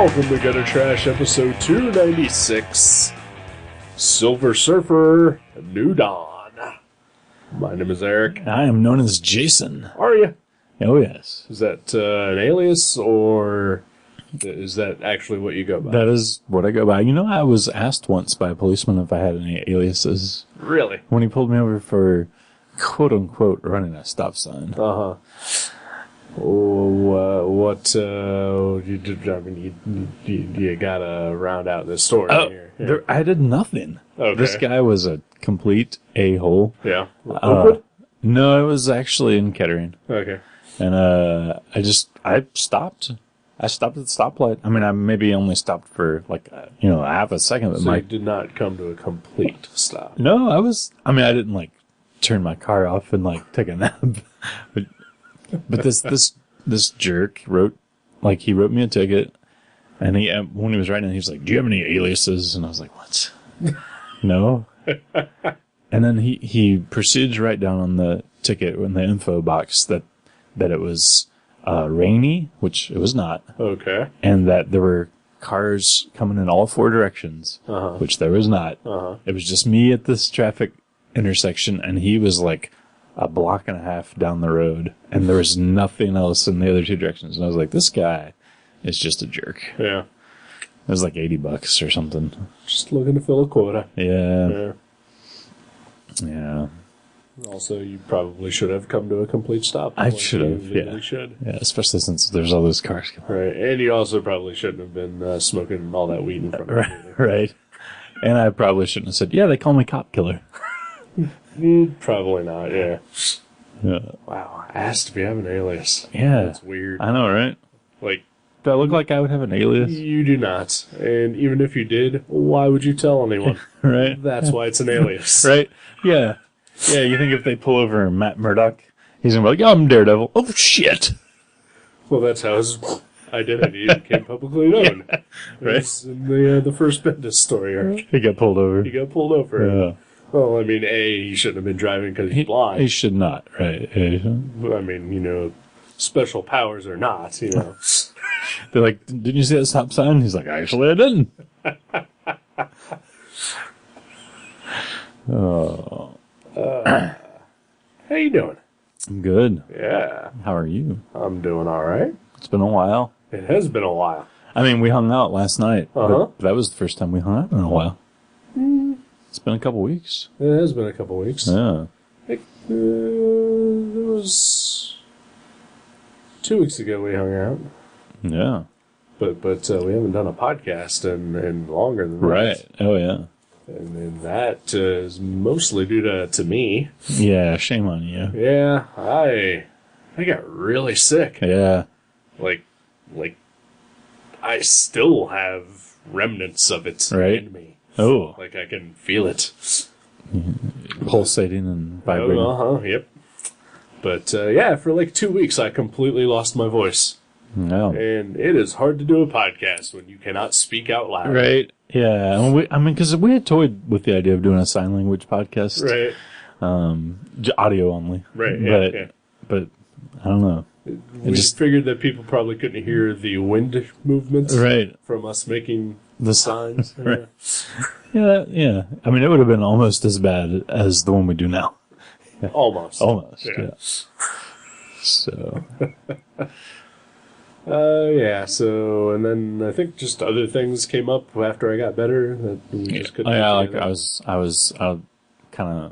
Welcome to Gutter Trash, episode 296, Silver Surfer, New Dawn. My name is Eric. I am known as Jason. Are you? Oh, yes. Is that an alias, or is that actually what you go by? That is what I go by. You know, I was asked once by a policeman if I had any aliases. Really? When he pulled me over for, quote-unquote, running a stop sign. Uh-huh. You gotta round out this story here. Yeah. I did nothing. Okay. This guy was a complete a-hole. Yeah. Oakwood? No, it was actually in Kettering. Okay. And I stopped. I stopped at the stoplight. I mean, I maybe only stopped for half a second. But So you did not come to a complete stop. No, I didn't turn my car off and take a nap. But this jerk wrote me a ticket, and when he was writing it, he was like, "Do you have any aliases?" And I was like, "What? No." And then he proceeded to write down on the ticket in the info box that it was rainy, which it was not. Okay. And that there were cars coming in all four directions, which there was not. It was just me at this traffic intersection, and he was like a block and a half down the road, and there was nothing else in the other two directions. And I was like, this guy is just a jerk. Yeah. It was like $80 or something. Just looking to fill a quota. Yeah. Yeah. Also, you probably should have come to a complete stop. I should have, You legally should. Yeah, especially since there's all those cars coming. Right, and you also probably shouldn't have been smoking all that weed in front of you. Right. And I probably shouldn't have said, yeah, they call me Cop Killer. Probably not, yeah. Yeah. Wow, asked if you have an alias. Yeah. That's weird. I know, right? Do I look like I would have an alias? You do not. And even if you did, why would you tell anyone? Right. That's why it's an alias. Right? Yeah. Yeah, you think if they pull over Matt Murdock, he's going to be like, I'm Daredevil. Oh, shit. Well, that's how his identity became publicly known. Yeah. Right. It's in the first Bendis story arc. He got pulled over. He got pulled over. Yeah. Well, I mean, he shouldn't have been driving because he's blind. He should not, right? I mean, special powers or not, They're like, didn't you see that stop sign? He's like, actually, I didn't. Oh. How you doing? I'm good. Yeah. How are you? I'm doing all right. It's been a while. It has been a while. I mean, we hung out last night. Uh-huh. But that was the first time we hung out in a while. It's been a couple weeks. It has been a couple weeks. Yeah. It was 2 weeks ago we hung out. Yeah. But we haven't done a podcast in longer than Right. that. Oh, yeah. And that is mostly due to me. Yeah, shame on you. Yeah, I got really sick. Yeah. Like I still have remnants of it in me. Oh. Like I can feel it. Pulsating and vibrating. Yep. But for 2 weeks I completely lost my voice. No. And it is hard to do a podcast when you cannot speak out loud. Right. Yeah. Because we had toyed with the idea of doing a sign language podcast. Right. Audio only. Right. But I don't know. We just figured that people probably couldn't hear the wind movement. Right. From us making the signs. Right. Yeah. I mean, it would have been almost as bad as the one we do now. Yeah. Almost. Yeah. So. So, and then I think just other things came up after I got better that we just couldn't. I was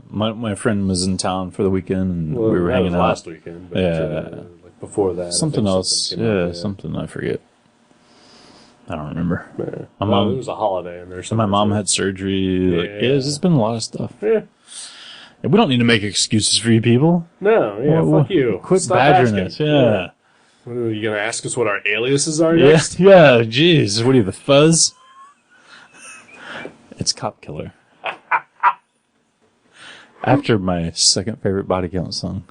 my friend was in town for the weekend, and we were hanging out last weekend. But, before that, something else. Something something I forget. I don't remember. Yeah. My mom, it was a holiday, and there's. So my mom had surgery. It's been a lot of stuff. Yeah. And we don't need to make excuses for you people. No, fuck you. Quit Stop badgering asking. us. Yeah. What, are you going to ask us what our aliases are next? Yeah, jeez. What are you, the Fuzz? It's Cop Killer. After my second favorite Body Count song.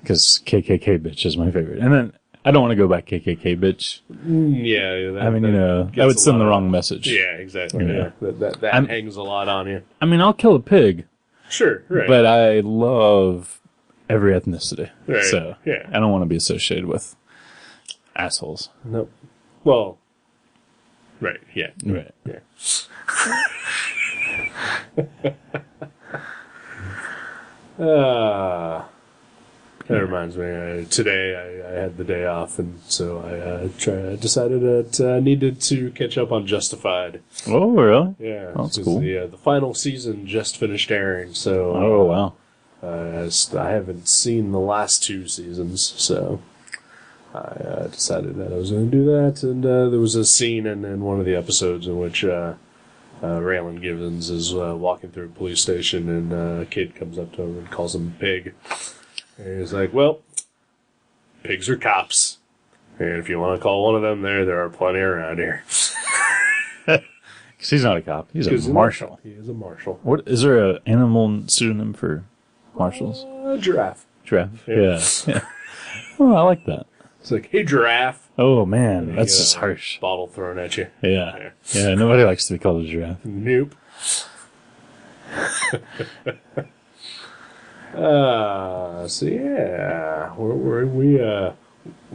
Because KKK Bitch is my favorite. And then, I don't want to go back KKK Bitch. Yeah. That would send the wrong message. Yeah, exactly. Yeah. That hangs a lot on you. I mean, I'll kill a pig. Sure, right. But I love every ethnicity. Right. So, yeah. I don't want to be associated with assholes. Nope. Well, right, yeah. Right. Yeah. That reminds me, today I had the day off, and so I decided that I needed to catch up on Justified. Oh, really? Yeah. That's cool. The final season just finished airing, so... Oh, wow. I haven't seen the last 2 seasons, so I decided that I was going to do that, and there was a scene in one of the episodes in which Raylan Givens is walking through a police station, and a kid comes up to him and calls him a pig. And he's like, well, pigs are cops. And if you want to call one of them there are plenty around here. Because he's not a cop. He's a marshal. He is a marshal. What is there an animal pseudonym for marshals? Giraffe. Giraffe. Yeah. Yeah. Oh, I like that. It's like, hey, giraffe. Oh, man. That's just harsh. Bottle thrown at you. Yeah. Yeah, nobody likes to be called a giraffe. Nope. So yeah, we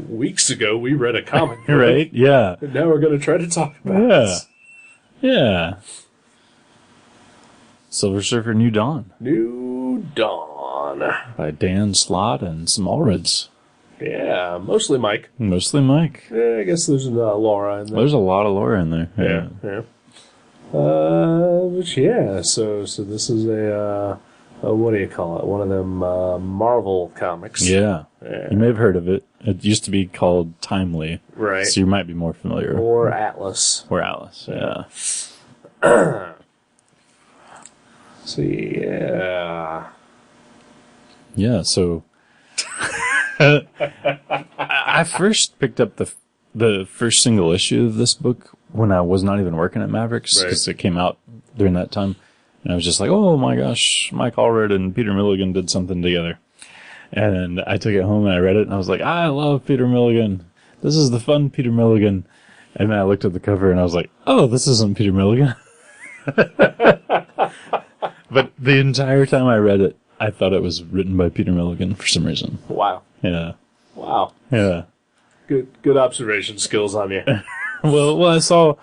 weeks ago we read a comic book, right? Yeah. And now we're going to try to talk about it. Yeah. Silver Surfer New Dawn. New Dawn. By Dan Slott and some Allreds. Yeah, mostly Mike. Mostly Mike. Yeah, I guess there's Laura in there. There's a lot of Laura in there. Yeah. But yeah, so this is a what do you call it? One of them Marvel comics. Yeah. You may have heard of it. It used to be called Timely. Right. So you might be more familiar. Or Atlas. Or Alice, yeah. So yeah. Yeah, so I first picked up the first single issue of this book when I was not even working at Mavericks, because it came out during that time. And I was just like, oh my gosh, Mike Allred and Peter Milligan did something together. And I took it home and I read it and I was like, I love Peter Milligan. This is the fun Peter Milligan. And then I looked at the cover and I was like, oh, this isn't Peter Milligan. But the entire time I read it, I thought it was written by Peter Milligan for some reason. Wow. Yeah. Wow. Yeah. Good observation skills on you. Well, I saw,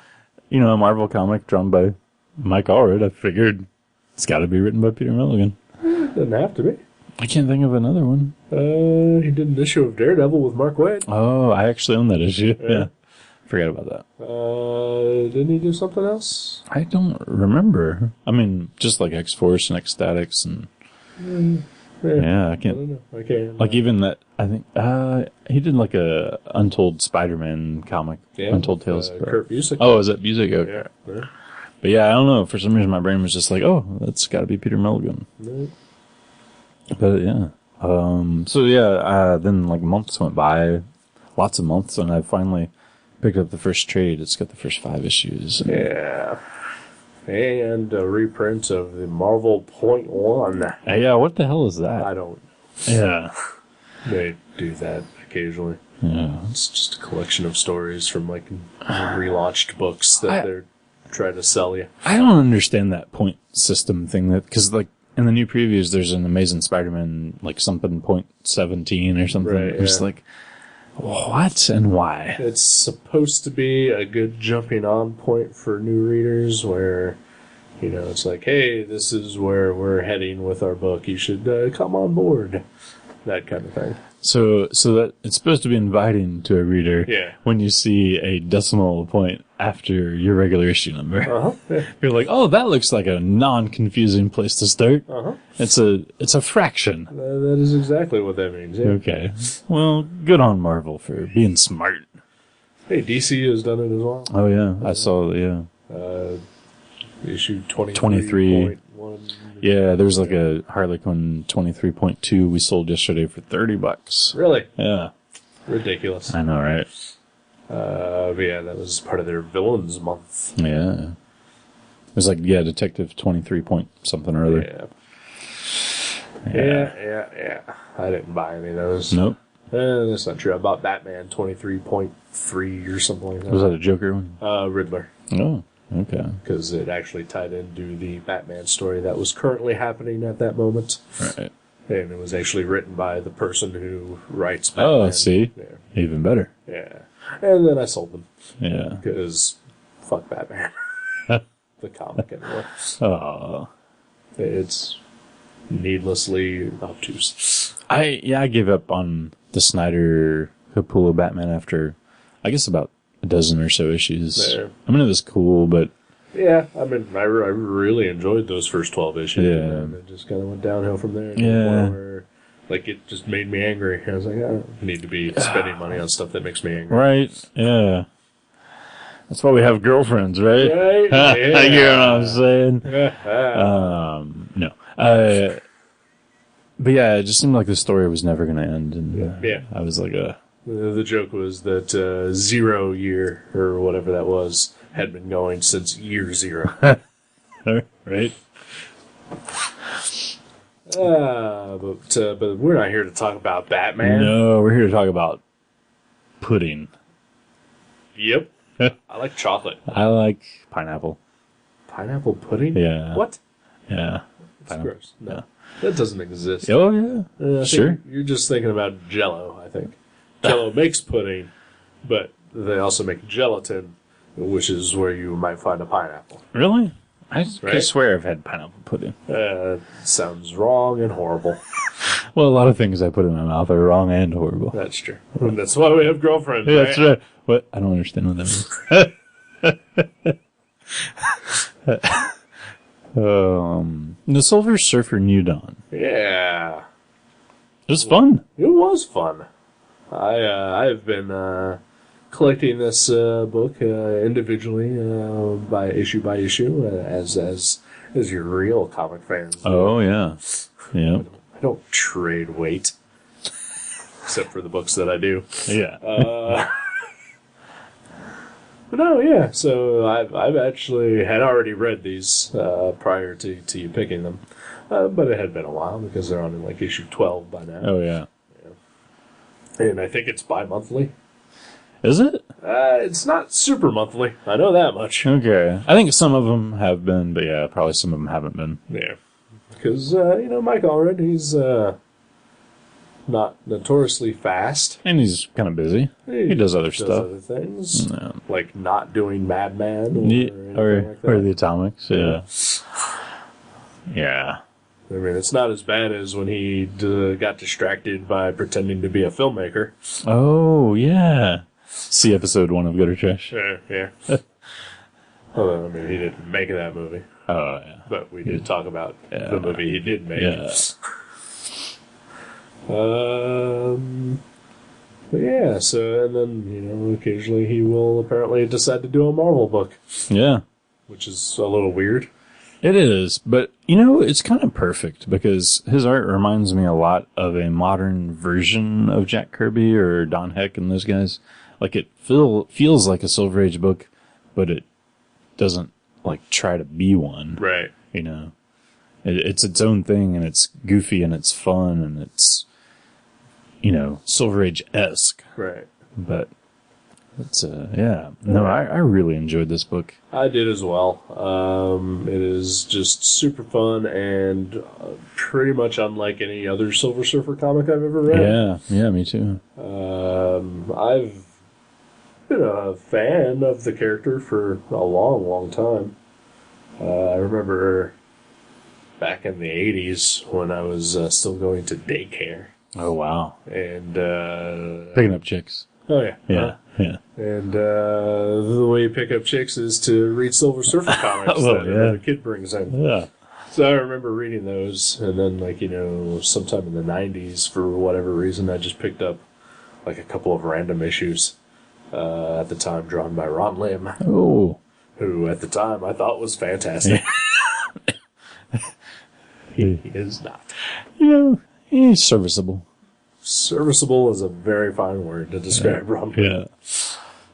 a Marvel comic drawn by Mike Allred. I figured it's got to be written by Peter Milligan. It doesn't have to be. I can't think of another one. He did an issue of Daredevil with Mark Waid. Oh, I actually own that issue. Yeah. Forgot about that. Didn't he do something else? I don't remember. I mean, just like X-Force and X-Statix and... Yeah, I can't... I don't know. I can't. Like even that, I think, he did like a Untold Spider-Man comic. Yeah, Untold Tales. Kurt Busiek. Oh, is that Busiek? Okay. Yeah. But yeah, I don't know. For some reason, my brain was just like, oh, that's got to be Peter Milligan. No. But yeah. So yeah, then like months went by, lots of months, and I finally picked up the first trade. It's got the first 5 issues. Yeah. And a reprint of the Marvel .1. Yeah, what the hell is that? I don't. Yeah. They do that occasionally. Yeah. It's just a collection of stories from like relaunched books that they're trying to sell you. I don't understand that point system thing, because like in the new previews, there's an Amazing Spider-Man like something .17 or something. Right, It's like, what and why? It's supposed to be a good jumping on point for new readers where, it's like, hey, this is where we're heading with our book. You should come on board. That kind of thing. So that it's supposed to be inviting to a reader when you see a decimal point after your regular issue number. Yeah. You're like, oh, that looks like a non-confusing place to start. It's a fraction. That is exactly what that means. Yeah. Okay. Well, good on Marvel for being smart. Hey, DC has done it as well. Oh yeah, I saw. Yeah. Issue 23. 23. Yeah, there was like a Harley Quinn 23.2 we sold yesterday for $30. Really? Yeah. Ridiculous. I know, right? But yeah, that was part of their Villains Month. Yeah. It was like, Detective 23 point something or other. Yeah. I didn't buy any of those. Nope. That's not true. I bought Batman 23.3 or something like that. Was that a Joker one? Riddler. Oh, okay. Because it actually tied into the Batman story that was currently happening at that moment. Right. And it was actually written by the person who writes Batman. Oh, see? Yeah. Even better. Yeah. And then I sold them. Yeah. Because fuck Batman. The comic anyway. Oh. It's needlessly obtuse. I gave up on the Snyder Capullo Batman after, I guess, about a dozen or so issues. There. I mean, it was cool, but... Yeah, I mean, I really enjoyed those first 12 issues. Yeah. And it just kind of went downhill from there. Yeah. Where, like, it just made me angry. I was like, I don't need to be spending money on stuff that makes me angry. Right, yeah. That's why we have girlfriends, right? Right? Yeah. You know what I'm saying? No. But yeah, it just seemed like the story was never going to end. And yeah. I was like, The joke was that 0 year, or whatever that was, had been going since year 0. Right? But we're not here to talk about Batman. No, we're here to talk about pudding. Yep. I like chocolate. I like pineapple. Pineapple pudding? Yeah. What? Yeah. It's Pineapple. gross. No. That doesn't exist. Oh, yeah. I Sure. think you're just thinking about Jell-O, I think. Jell-O makes pudding, but they also make gelatin, which is where you might find a pineapple. Really? I Right? swear I've had pineapple pudding. Sounds wrong and horrible. Well, a lot of things I put in my mouth are wrong and horrible. That's true. And that's why we have girlfriends, Yeah, right? that's right. What? I don't understand what that means. The Silver Surfer New Dawn. Yeah. It was fun. It was fun. I've been collecting this book individually by issue, as your real comic fans do. Oh, yeah. Yeah. I don't trade weight, except for the books that I do. Yeah. But no, yeah. So I've actually had already read these prior to you picking them, but it had been a while because they're on like issue 12 by now. Oh, yeah. And I think it's bi-monthly. Is it? It's not super monthly. I know that much. Okay. I think some of them have been, but yeah, probably some of them haven't been. Yeah. Because, Mike Allred, he's not notoriously fast. And he's kind of busy. He does other stuff. Other things. Yeah. Like not doing Madman or anything like that. Or the Atomics, yeah. Yeah. I mean, it's not as bad as when he got distracted by pretending to be a filmmaker. Oh, yeah. See episode 1 of Good or Trash. Yeah. Although, I mean, he didn't make that movie. Oh, yeah. But we did talk about the movie he did make. Yeah. But yeah, so, and then, occasionally he will apparently decide to do a Marvel book. Yeah. Which is a little weird. It is, but, it's kind of perfect because his art reminds me a lot of a modern version of Jack Kirby or Don Heck and those guys. Like, it feels like a Silver Age book, but it doesn't, try to be one. Right. It's its own thing, and it's goofy, and it's fun, and it's, Silver Age-esque. Right. But it's, yeah. No, I really enjoyed this book. I did as well. It is just super fun and pretty much unlike any other Silver Surfer comic I've ever read. Yeah, me too. I've been a fan of the character for a long, long time. I remember back in the 80s when I was still going to daycare. Oh, wow. And picking up chicks. Oh, yeah. Yeah. And the way you pick up chicks is to read Silver Surfer comics that another kid brings in. Yeah. So I remember reading those, and then, sometime in the 90s, for whatever reason, I just picked up, a couple of random issues at the time drawn by Ron Lim. Oh. Who, at the time, I thought was fantastic. He is not. He's serviceable. Serviceable is a very fine word to describe Ron Lim.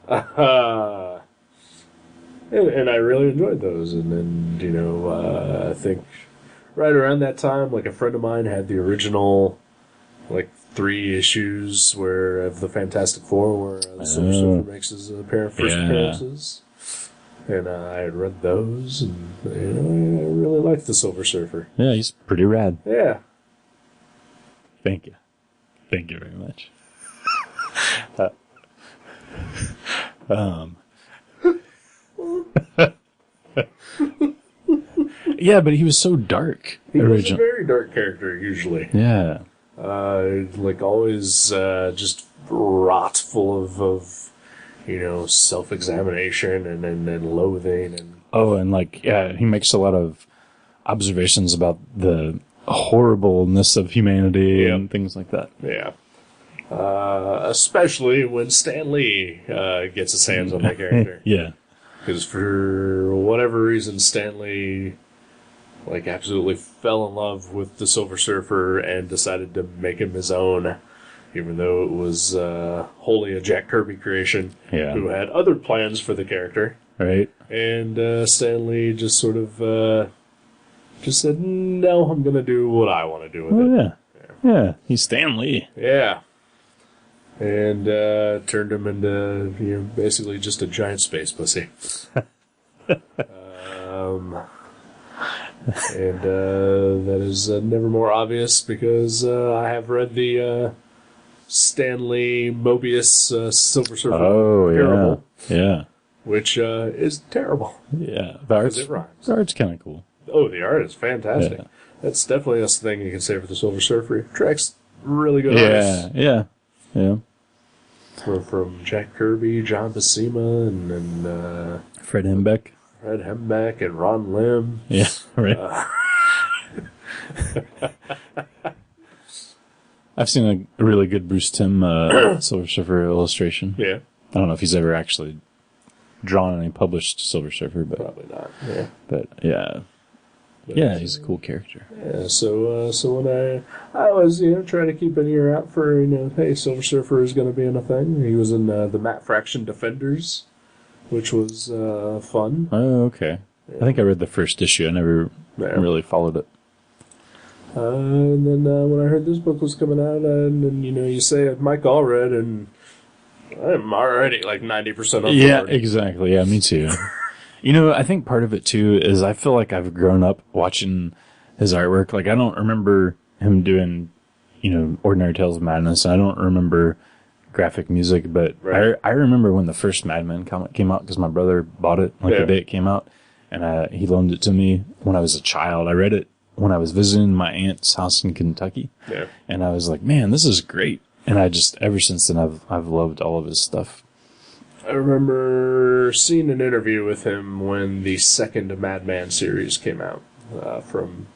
Yeah. and I really enjoyed those. And then, I think right around that time, like a friend of mine had the original, like 3 issues where of the Fantastic Four, where the Silver Surfer makes his first appearances. And I had read those, and I really liked the Silver Surfer. Yeah, he's pretty rad. Yeah. Thank you very much. Yeah, but he was so dark. He was a very dark character, usually. Yeah. Like always, just rot full of self-examination and loathing. And he makes a lot of observations about the horribleness of humanity and things like that. Yeah. Especially when Stan Lee gets his hands on that character. Yeah. Because for whatever reason, Stan Lee absolutely fell in love with the Silver Surfer and decided to make him his own, even though it was wholly a Jack Kirby creation, who had other plans for the character. Right. And Stan Lee just sort of just said, no, I'm going to do what I want to do with it. Yeah, he's Stan Lee. Yeah. And turned him into, basically just a giant space pussy. And that is never more obvious because I have read the Stan Lee Mobius Silver Surfer parable. Yeah. Which is terrible. Yeah. The art's kind of cool. Oh, the art is fantastic. Yeah. That's definitely a thing you can say for the Silver Surfer. Track's really good artists. Yeah. From Jack Kirby, John Buscema, and Fred Hembeck. And Ron Lim. Yeah, right. I've seen a really good Bruce Timm Silver Surfer illustration. Yeah. I don't know if he's ever actually drawn any published Silver Surfer, but probably not. Yeah. But yeah. Yeah, he's a cool character. Yeah, so when I was trying to keep an ear out for hey, Silver Surfer is going to be in a thing. He was in the Matt Fraction Defenders, which was fun. Oh, okay. Yeah. I think I read the first issue. I never really followed it. And then when I heard this book was coming out, and you say Mike Allred, and I'm already 90% on board. Yeah, exactly. Yeah, me too. I think part of it too is I feel like I've grown up watching his artwork. I don't remember him doing, Ordinary Tales of Madness, and I don't remember graphic music, but I remember when the first Mad Men comic came out because my brother bought it the day it came out, and he loaned it to me when I was a child. I read it when I was visiting my aunt's house in Kentucky, and I was like, man, this is great. And I just, ever since then, I've loved all of his stuff. I remember seeing an interview with him when the second Madman series came out from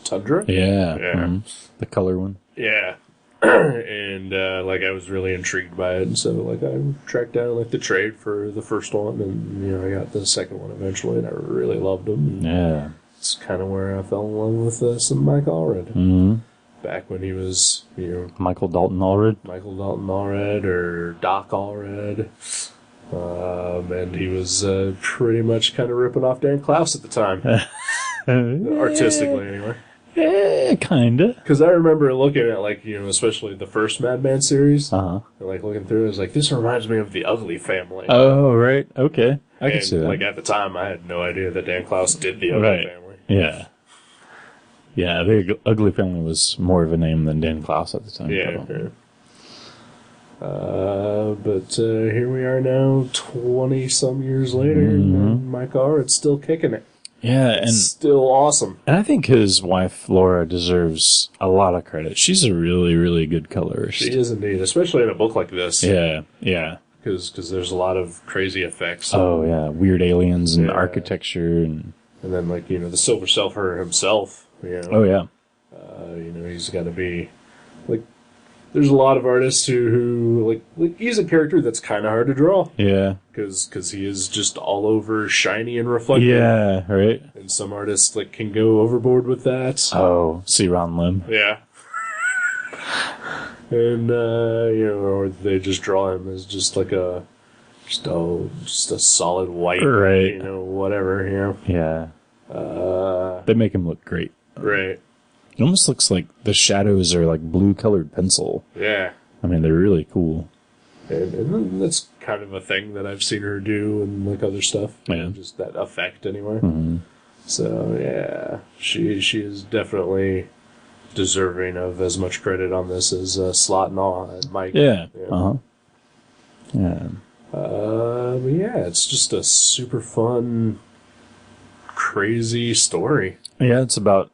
Tundra. Yeah. Mm-hmm. The color one. Yeah. And I was really intrigued by it, and so I tracked down the trade for the first one, and I got the second one eventually, and I really loved them. Yeah. It's kind of where I fell in love with some Mike Allred. Mm-hmm. Back when he was, Michael Dalton Allred, or Doc Allred. And he was pretty much kind of ripping off Dan Clowes at the time. Artistically, anyway. Yeah, kinda. Because I remember looking at, especially the first Madman series. Uh-huh. And, looking through it, I was like, this reminds me of the Ugly Family. Oh, right. Okay. I can see that. At the time, I had no idea that Dan Clowes did the Ugly Family. Yeah. Yeah, the Ugly Family was more of a name than Dan Clowes at the time. Yeah. But here we are now, 20-some years later, and Mike Allred's still kicking it. Yeah, and still awesome. And I think his wife, Laura, deserves a lot of credit. She's a really, really good colorist. She is indeed, especially in a book like this. Yeah. Because there's a lot of crazy effects. Oh, yeah, weird aliens and architecture. And then, the Silver Surfer himself. Oh, yeah. He's got to be, there's a lot of artists who he's a character that's kind of hard to draw. Yeah. Because he is just all over shiny and reflective. Yeah, right. And some artists, can go overboard with that. Oh, see Ron Lim. Yeah. And, or they just draw him as just a Just a solid white, Right. whatever, Yeah. They make him look great. Right. It almost looks like the shadows are like blue-colored pencil. Yeah. I mean, they're really cool. And that's kind of a thing that I've seen her do and like other stuff. Yeah. Just that effect anyway. Mm-hmm. So yeah, she is definitely deserving of as much credit on this as Slot and Mike. Yeah. Uh-huh. Yeah. But yeah, it's just a super fun, crazy story. Yeah, it's about,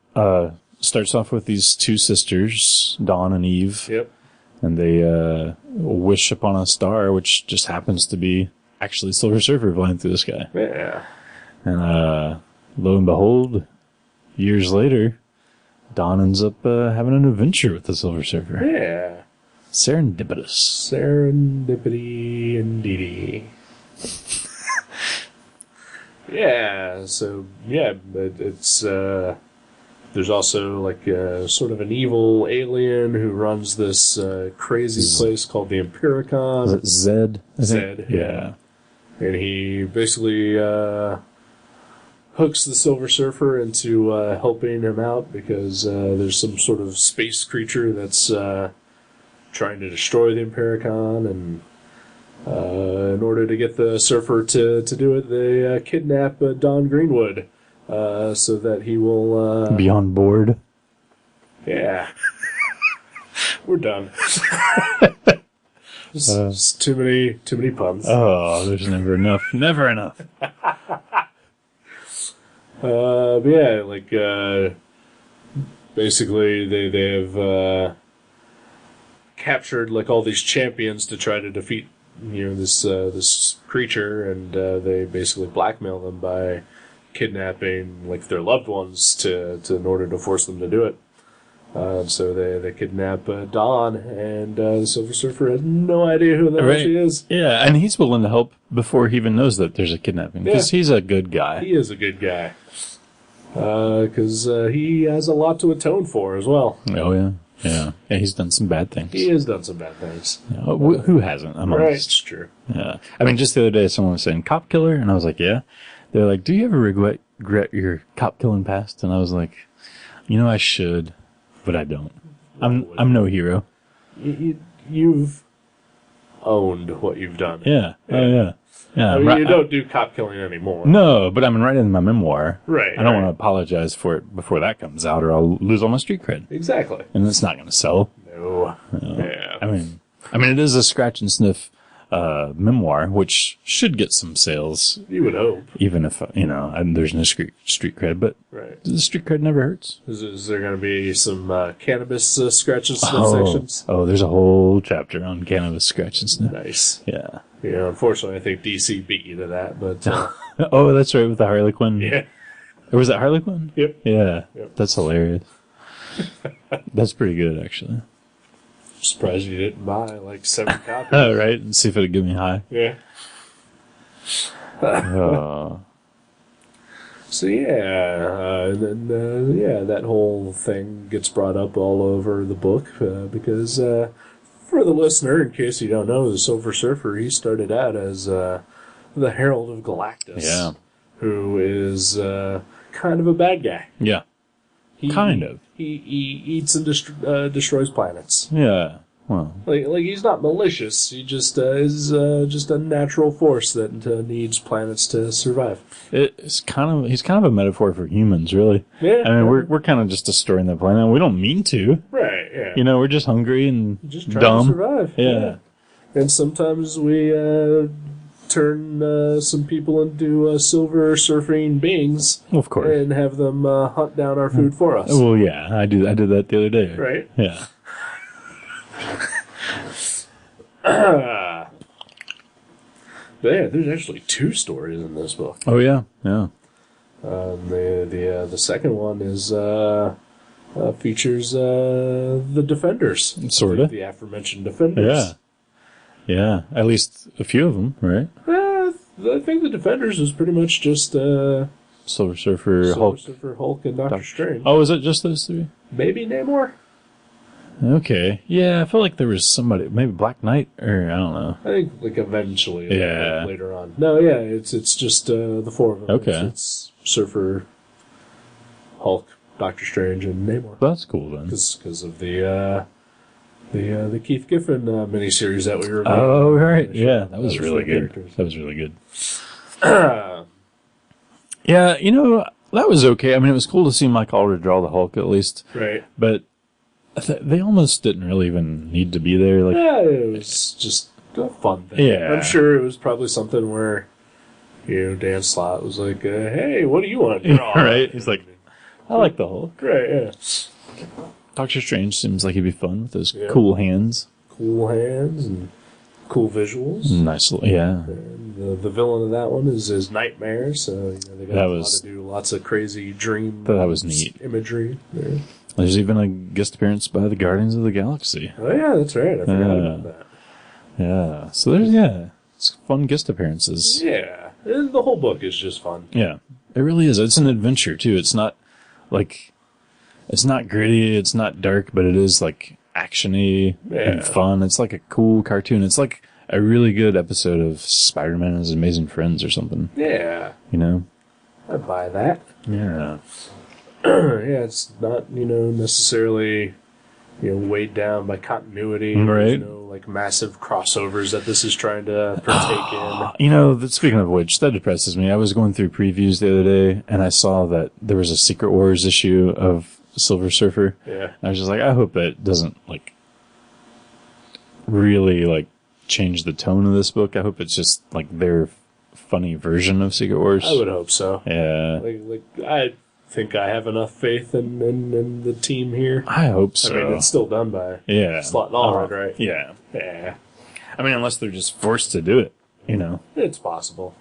starts off with these two sisters, Dawn and Eve. Yep. And they wish upon a star, which just happens to be actually Silver Surfer flying through the sky. Yeah. And lo and behold, years later, Dawn ends up having an adventure with the Silver Surfer. Yeah. Serendipitous. Serendipity indeedy. Yeah, so, yeah, but it's, there's also, like, sort of an evil alien who runs this crazy place called the Empiricon. Is it Zed? Zed, yeah. And he basically hooks the Silver Surfer into helping him out because there's some sort of space creature that's trying to destroy the Empiricon, and in order to get the Surfer to do it, they kidnap Dawn Greenwood so that he will... Be on board? Yeah. We're done. Just too many puns. Oh, there's never enough. Never enough. But yeah, like, basically they have captured like all these champions to try to defeat this creature, and they basically blackmail them by kidnapping like their loved ones to in order to force them to do it. So they kidnap Dawn, and the Silver Surfer has no idea who the hell she is. Yeah, and he's willing to help before he even knows that there's a kidnapping, because he's a good guy. He is a good guy. Because he has a lot to atone for as well. Oh, yeah. Yeah, he's done some bad things. He has done some bad things. Yeah, who hasn't? I'm right, honest. it's true. Yeah. I mean, just the other day, someone was saying, cop killer? And I was like, yeah. They're like, do you ever regret your cop killing past? And I was like, I should, but I don't. I'm no hero. You've owned what you've done. Yeah. Oh, yeah. Yeah, I mean, you don't do cop killing anymore. No, but I'm writing my memoir. Right. I don't want to apologize for it before that comes out, or I'll lose all my street cred. Exactly. And it's not going to sell. No. Yeah. I mean, it is a scratch and sniff memoir, which should get some sales. You would hope. Even if, there's no street cred, but right. The street cred never hurts. Is there going to be some cannabis scratch and sniff sections? Oh, there's a whole chapter on cannabis scratch and sniff. Nice. Yeah. Unfortunately, I think DC beat you to that, but... oh, that's right, with the Harley Quinn. Yeah. Or was that Harley Quinn? Yep. Yeah. Yep. That's hilarious. That's pretty good, actually. I'm surprised you didn't buy, like, 7 copies. Oh, right, and see if it'd give me high. Yeah. So, yeah, and then, that whole thing gets brought up all over the book, because... for the listener, in case you don't know, the Silver Surfer, he started out as the Herald of Galactus. Yeah. Who is kind of a bad guy. Yeah. Kind of. He eats and destroys planets. Yeah. Well. Like he's not malicious. He just is just a natural force that needs planets to survive. He's kind of a metaphor for humans, really. Yeah. I mean, we're kind of just destroying the planet. We don't mean to. Right. Yeah. We're just hungry and just trying dumb. to survive. Yeah. And sometimes we turn some people into silver surfing beings. Of course. And have them hunt down our food for us. Well, yeah, I did that the other day. Right. Yeah. But yeah, there's actually 2 stories in this book. Oh yeah, yeah. The second one is features the Defenders. Sorta. The aforementioned Defenders. Yeah. At least a few of them, right? I think the Defenders is pretty much just Silver Surfer, Hulk. Silver Surfer, Hulk, and Doctor Strange. Oh, is it just those 3? Maybe Namor. Okay. Yeah, I felt like there was somebody, maybe Black Knight, or I don't know. I think like eventually, Yeah. like, later on. No, yeah, it's just the four of them. Okay. It's Surfer, Hulk, Doctor Strange, and Namor. That's cool then. Because of the Keith Giffen miniseries that we reviewed. Oh, right. Yeah, that was really good. Characters. That was really good. Yeah, that was okay. I mean, it was cool to see Mike Allred draw the Hulk at least. Right. But they almost didn't really even need to be there. Like, yeah, it was just a fun thing. Yeah. I'm sure it was probably something where, Dan Slott was like, hey, what do you want to draw? Right? He's like, I like the Hulk. Right, yeah. Doctor Strange seems like he'd be fun with those cool hands. Cool hands and cool visuals. Nice, yeah. And the villain of that one is Nightmare, so they got to do lots of crazy dream. That was neat Imagery. Yeah. There's even a guest appearance by the Guardians of the Galaxy. Oh yeah, that's right. I forgot about that. Yeah. So it's fun guest appearances. Yeah, and the whole book is just fun. Yeah, it really is. It's an adventure too. It's not it's not gritty. It's not dark, but it is like actiony and fun. It's like a cool cartoon. It's like a really good episode of Spider-Man and His Amazing Friends or something. Yeah, I'd buy that. Yeah. Yeah, it's not necessarily weighed down by continuity. Right. There's no massive crossovers that this is trying to partake in. Speaking of which, that depresses me. I was going through previews the other day, and I saw that there was a Secret Wars issue of Silver Surfer. Yeah. I was just like, I hope that doesn't really change the tone of this book. I hope it's just their funny version of Secret Wars. I would hope so. Yeah. I think I have enough faith in the team here. I hope so. I mean, it's still done by Slott and Allred, right? Yeah. Yeah. I mean, unless they're just forced to do it, It's possible.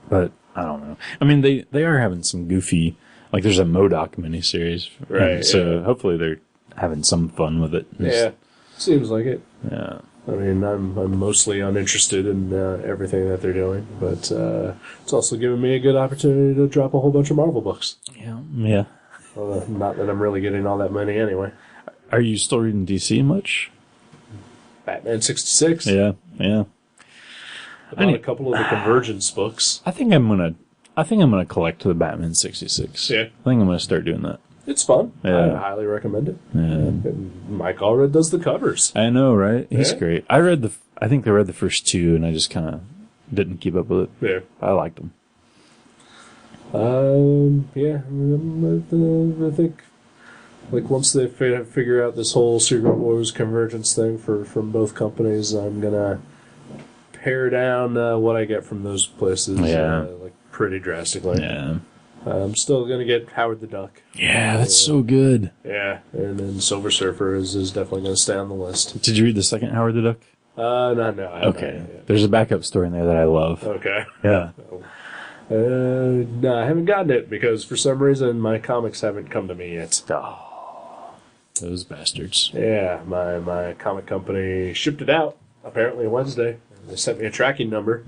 But I don't know. I mean, they are having some goofy, there's a MODOK miniseries. Right. So hopefully they're having some fun with it. Yeah. Seems like it. Yeah. I mean, I'm mostly uninterested in everything that they're doing, but it's also given me a good opportunity to drop a whole bunch of Marvel books. Yeah. Yeah. Not that I'm really getting all that money anyway. Are you still reading DC much? Batman 66. Yeah. Yeah. I bought a couple of the Convergence books. I think I'm gonna collect the Batman 66. Yeah. I think I'm gonna start doing that. It's fun. Yeah. I highly recommend it. Yeah. And Mike Allred does the covers. I know, right? He's Yeah. great. I think I read the first two, and I just kind of didn't keep up with it. Yeah. I liked them. Yeah. I think once they figure out this whole Secret Wars Convergence thing from both companies, I'm gonna pare down what I get from those places. Yeah. Pretty drastically. Yeah. I'm still going to get Howard the Duck. Yeah, that's so good. Yeah, and then Silver Surfer is definitely going to stay on the list. Did you read the second Howard the Duck? No. I haven't Okay. There's a backup story in there that I love. Okay. Yeah. No, I haven't gotten it because for some reason my comics haven't come to me yet. Oh, those bastards. Yeah, my comic company shipped it out apparently Wednesday. They sent me a tracking number.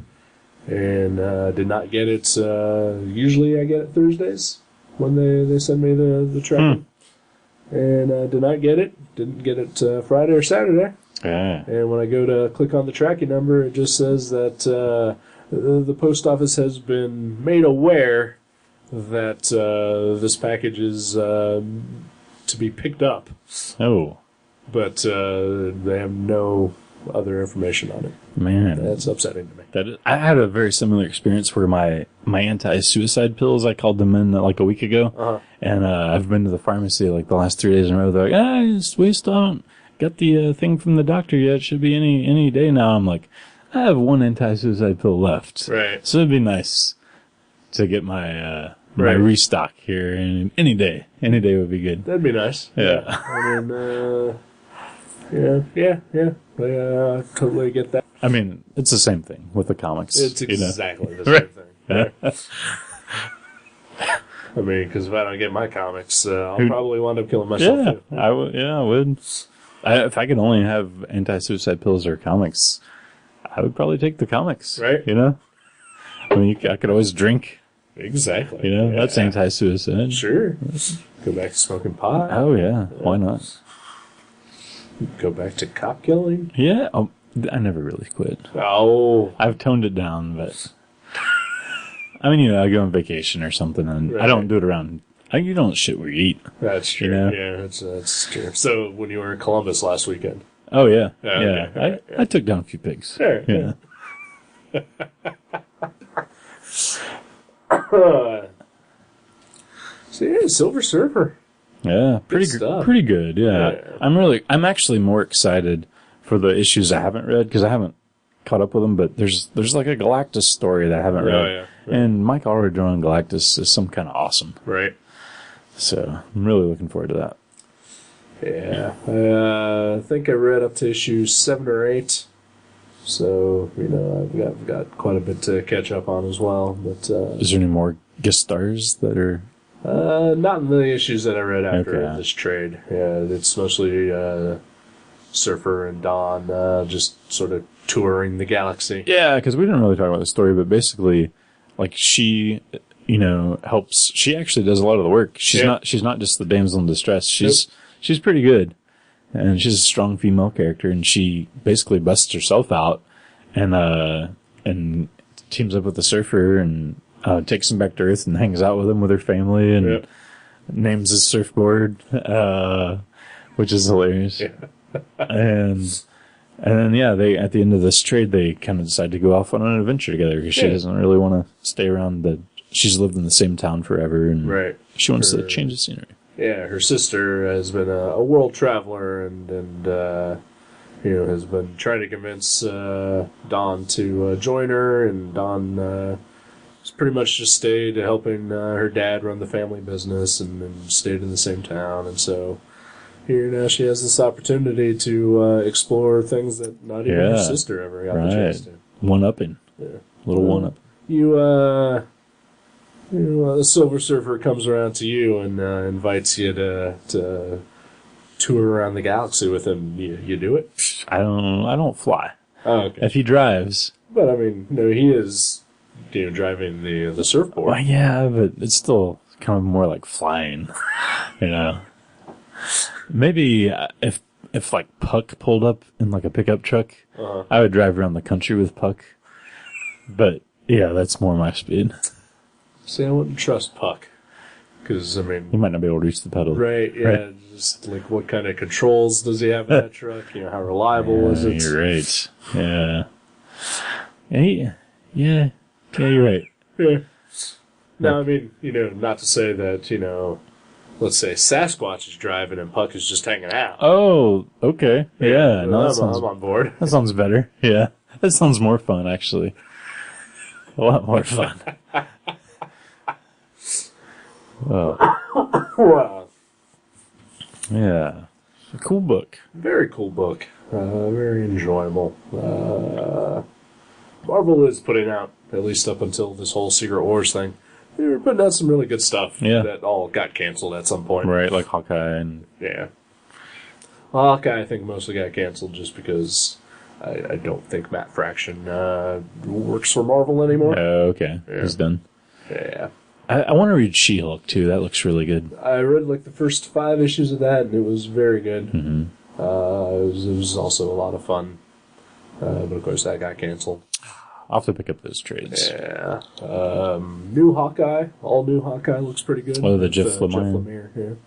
And did not get it. Usually I get it Thursdays when they send me the tracking. And did not get it. Didn't get it Friday or Saturday. Yeah. And when I go to click on the tracking number, it just says that the post office has been made aware that this package is to be picked up. Oh. But they have no other information on it. Man. That's upsetting to me. I had a very similar experience where my anti-suicide pills, I called them in a week ago, and I've been to the pharmacy the last 3 days in a row. They're like, we still haven't got the thing from the doctor yet. It should be any day now. I'm like, I have one anti-suicide pill left. Right. So it'd be nice to get my restock here any day. Any day would be good. That'd be nice. Yeah. And then, yeah. I totally get that. I mean, it's the same thing with the comics. It's exactly the same thing. Yeah. I mean, because if I don't get my comics, I'll probably wind up killing myself. Yeah, too. I would. Yeah, I would. If I could only have anti-suicide pills or comics, I would probably take the comics. Right. I mean, I could always drink. Exactly. That's anti-suicide. Sure. Go back to smoking pot. Oh, yeah. Why not? Go back to cop killing? Yeah, I never really quit. Oh. I've toned it down, but I mean, I go on vacation or something, and I don't do it around. You don't shit where you eat. That's true. You know? Yeah, that's true. So when you were in Columbus last weekend? Oh yeah, Okay. yeah. I took down a few pigs. Sure. Yeah. So yeah, Silver Surfer. Yeah, stuff. pretty good. Yeah. I'm actually more excited for the issues I haven't read because I haven't caught up with them. But there's like a Galactus story that I haven't read, Yeah. and Mike already drawing Galactus is some kind of awesome. Right. So I'm really looking forward to that. Yeah, I think I read up to issue 7 or 8, so I've got quite a bit to catch up on as well. But is there any more guest stars that are? Not in the issues that I read after Okay. this trade. Yeah, it's mostly Surfer and Dawn just sort of touring the galaxy. Yeah, because we didn't really talk about the story, but basically, like she, helps. She actually does a lot of the work. She's not just the damsel in distress. She's pretty good, and she's a strong female character, and she basically busts herself out and teams up with the Surfer and takes him back to Earth and hangs out with him with her family and names his surfboard, which is hilarious. Yeah. and then they at the end of this trade they kind of decide to go off on an adventure together because she doesn't really want to stay around. She's lived in the same town forever, and she wants to change the scenery. Yeah, her sister has been a world traveler and has been trying to convince Dawn to join her, and Dawn has pretty much just stayed helping her dad run the family business and stayed in the same town. And so here now she has this opportunity to explore things that not even her sister ever got the chance to. One-upping. Yeah. Little one-up. The Silver Surfer comes around to you and invites you to tour around the galaxy with him. You do it? I don't fly. Oh, okay. If he drives. But I mean, he is driving the surfboard. Well, yeah, but it's still kind of more like flying. Maybe if like Puck pulled up in like a pickup truck, I would drive around the country with Puck. But yeah, that's more my speed. See, I wouldn't trust Puck. Because, I mean... He might not be able to reach the pedal. Right, yeah. Right. Just, like, what kind of controls does he have in that truck? How reliable is it? You're right. Yeah. Yeah, you're right. Yeah. No, I mean, not to say that, let's say Sasquatch is driving and Puck is just hanging out. Oh, okay. Yeah. No, I'm on board. That sounds better. Yeah. That sounds more fun, actually. A lot more fun. Oh. Wow. Yeah. A cool book. Very cool book. Very enjoyable. Marvel is putting out, at least up until this whole Secret Wars thing, they were putting out some really good stuff that all got canceled at some point. Right, like Hawkeye and... Yeah. Hawkeye, I think, mostly got canceled just because I don't think Matt Fraction works for Marvel anymore. Oh, okay. Yeah. He's done. Yeah. I want to read She-Hulk, too. That looks really good. I read, the first 5 issues of that, and it was very good. Mm-hmm. It was also a lot of fun. But, of course, that got canceled. I'll have to pick up those trades. Yeah. New Hawkeye. All new Hawkeye looks pretty good. Oh, the Jeff Lemire.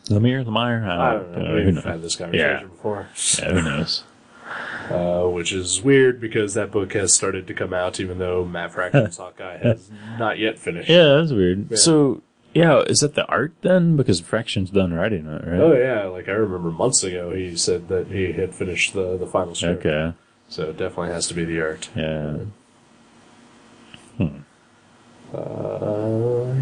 Lemire? I don't know. We've had this conversation before. Yeah, who knows? Which is weird because that book has started to come out even though Matt Fraction's Hawkeye has not yet finished. Yeah, that's weird. Yeah. So, is that the art then? Because Fraction's done writing it, right? Oh, yeah. I remember months ago he said that he had finished the final script. Okay. So it definitely has to be the art. Yeah.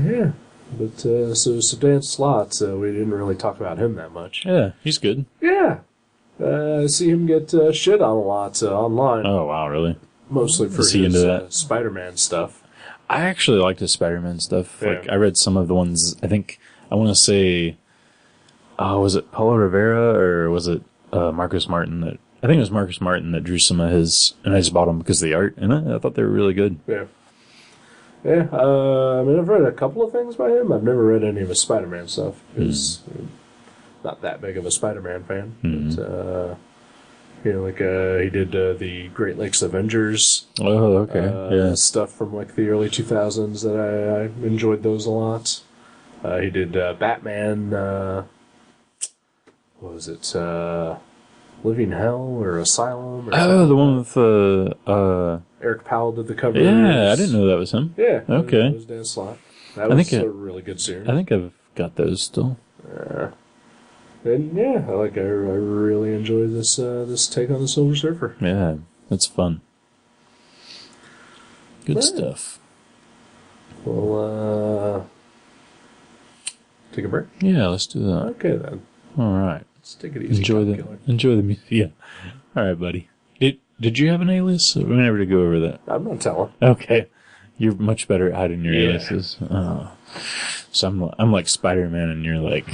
Yeah. But, so Dan Slott, we didn't really talk about him that much. Yeah, he's good. Yeah. I see him get shit on a lot online. Oh, wow, really? Mostly for his Spider-Man stuff. I actually liked his Spider-Man stuff. Yeah. I read some of the ones, I want to say, was it Paulo Rivera or was it Marcus Martin I think it was Marcus Martin that drew some of his, and I just bought them because of the art in it. I thought they were really good. Yeah. Yeah, I've read a couple of things by him. I've never read any of his Spider-Man stuff. Because not that big of a Spider-Man fan. Mhm. But, he did the Great Lakes Avengers Oh, okay. stuff from like the early 2000s that I enjoyed those a lot. He did Batman, what was it, Living Hell or Asylum? Or Oh, the one with Eric Powell did the cover. yeah, I didn't know that was him. Yeah. Okay. That was Dan Slott. That was a really good series. I think I've got those still. And yeah, I really enjoy this this take on the Silver Surfer. Yeah, it's fun. Good stuff. Well, take a break? Yeah, let's do that. Okay, then. All right. Let's take it easy. Enjoy the music. Yeah. All right, buddy. Did you have an alias? We never to go over that. I'm not telling. Okay. You're much better at hiding your aliases. So I'm like Spider-Man and you're like,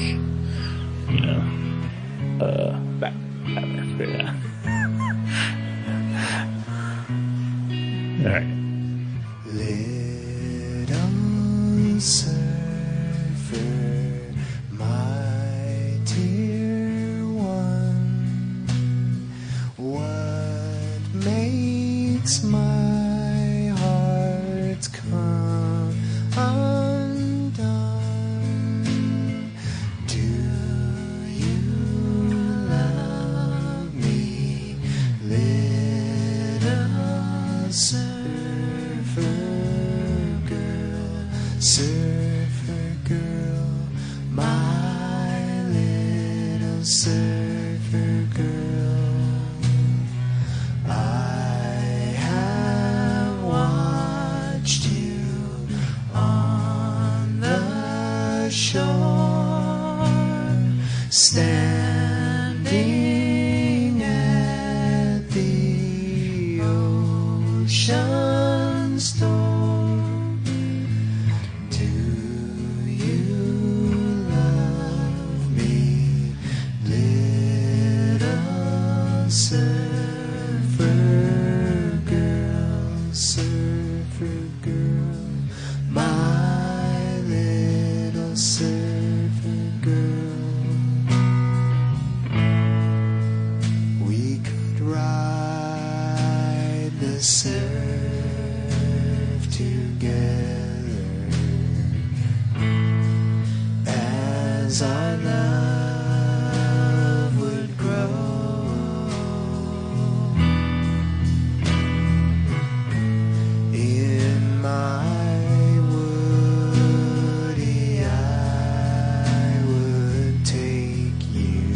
Batman. Yeah. All right. Little surfer, my dear one, what makes my heart come undone? Do you love me, little surfer girl, surfer girl, my little surfer girl? I have watched you on the shore, standing at the ocean's door. Do you love me, little surfer girl, surfer girl, my little surfer girl? We could ride the surf together as our love would grow. In my woody, I would take you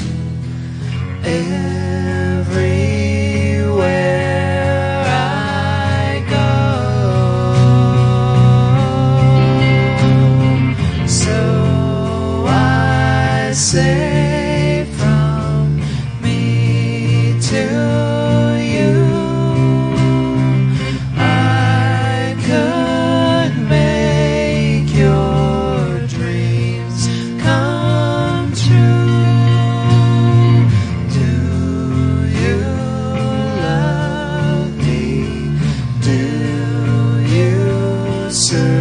everywhere I go. So I say from me to you, I could make your dreams come true. Do you love me? Do you, surfer?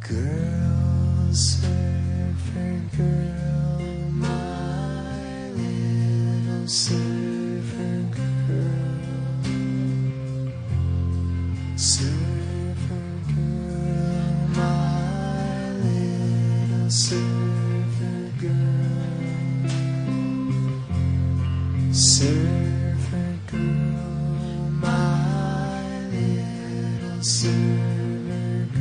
Girl, surfer girl, my little surfer girl. Surfer girl, my little surfer girl. Surfer girl, my little surfer girl.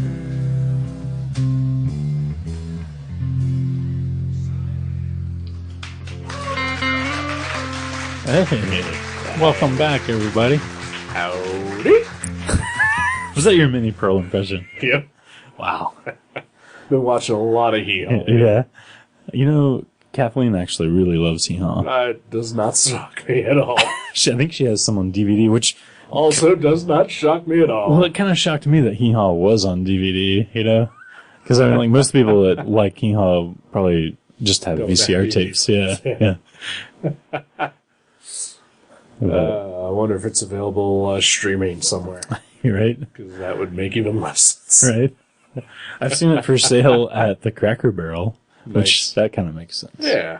Hey, welcome back, everybody. Howdy. Was that your mini Pearl impression? Yep. Wow. Been watching a lot of Hee-Haw. Yeah. You know, Kathleen actually really loves Hee-Haw. It does not shock me at all. I think she has some on DVD, which, Also does not shock me at all. well, it kind of shocked me that Hee-Haw was on DVD, you know? Because, I mean, like, most people that like Hee-Haw probably just have Don't have VCR DVDs. tapes. Yeah. I wonder if it's available streaming somewhere. You're right. Because that would make even less sense. Right. I've seen it for sale at the Cracker Barrel, Nice. which that kind of makes sense. Yeah.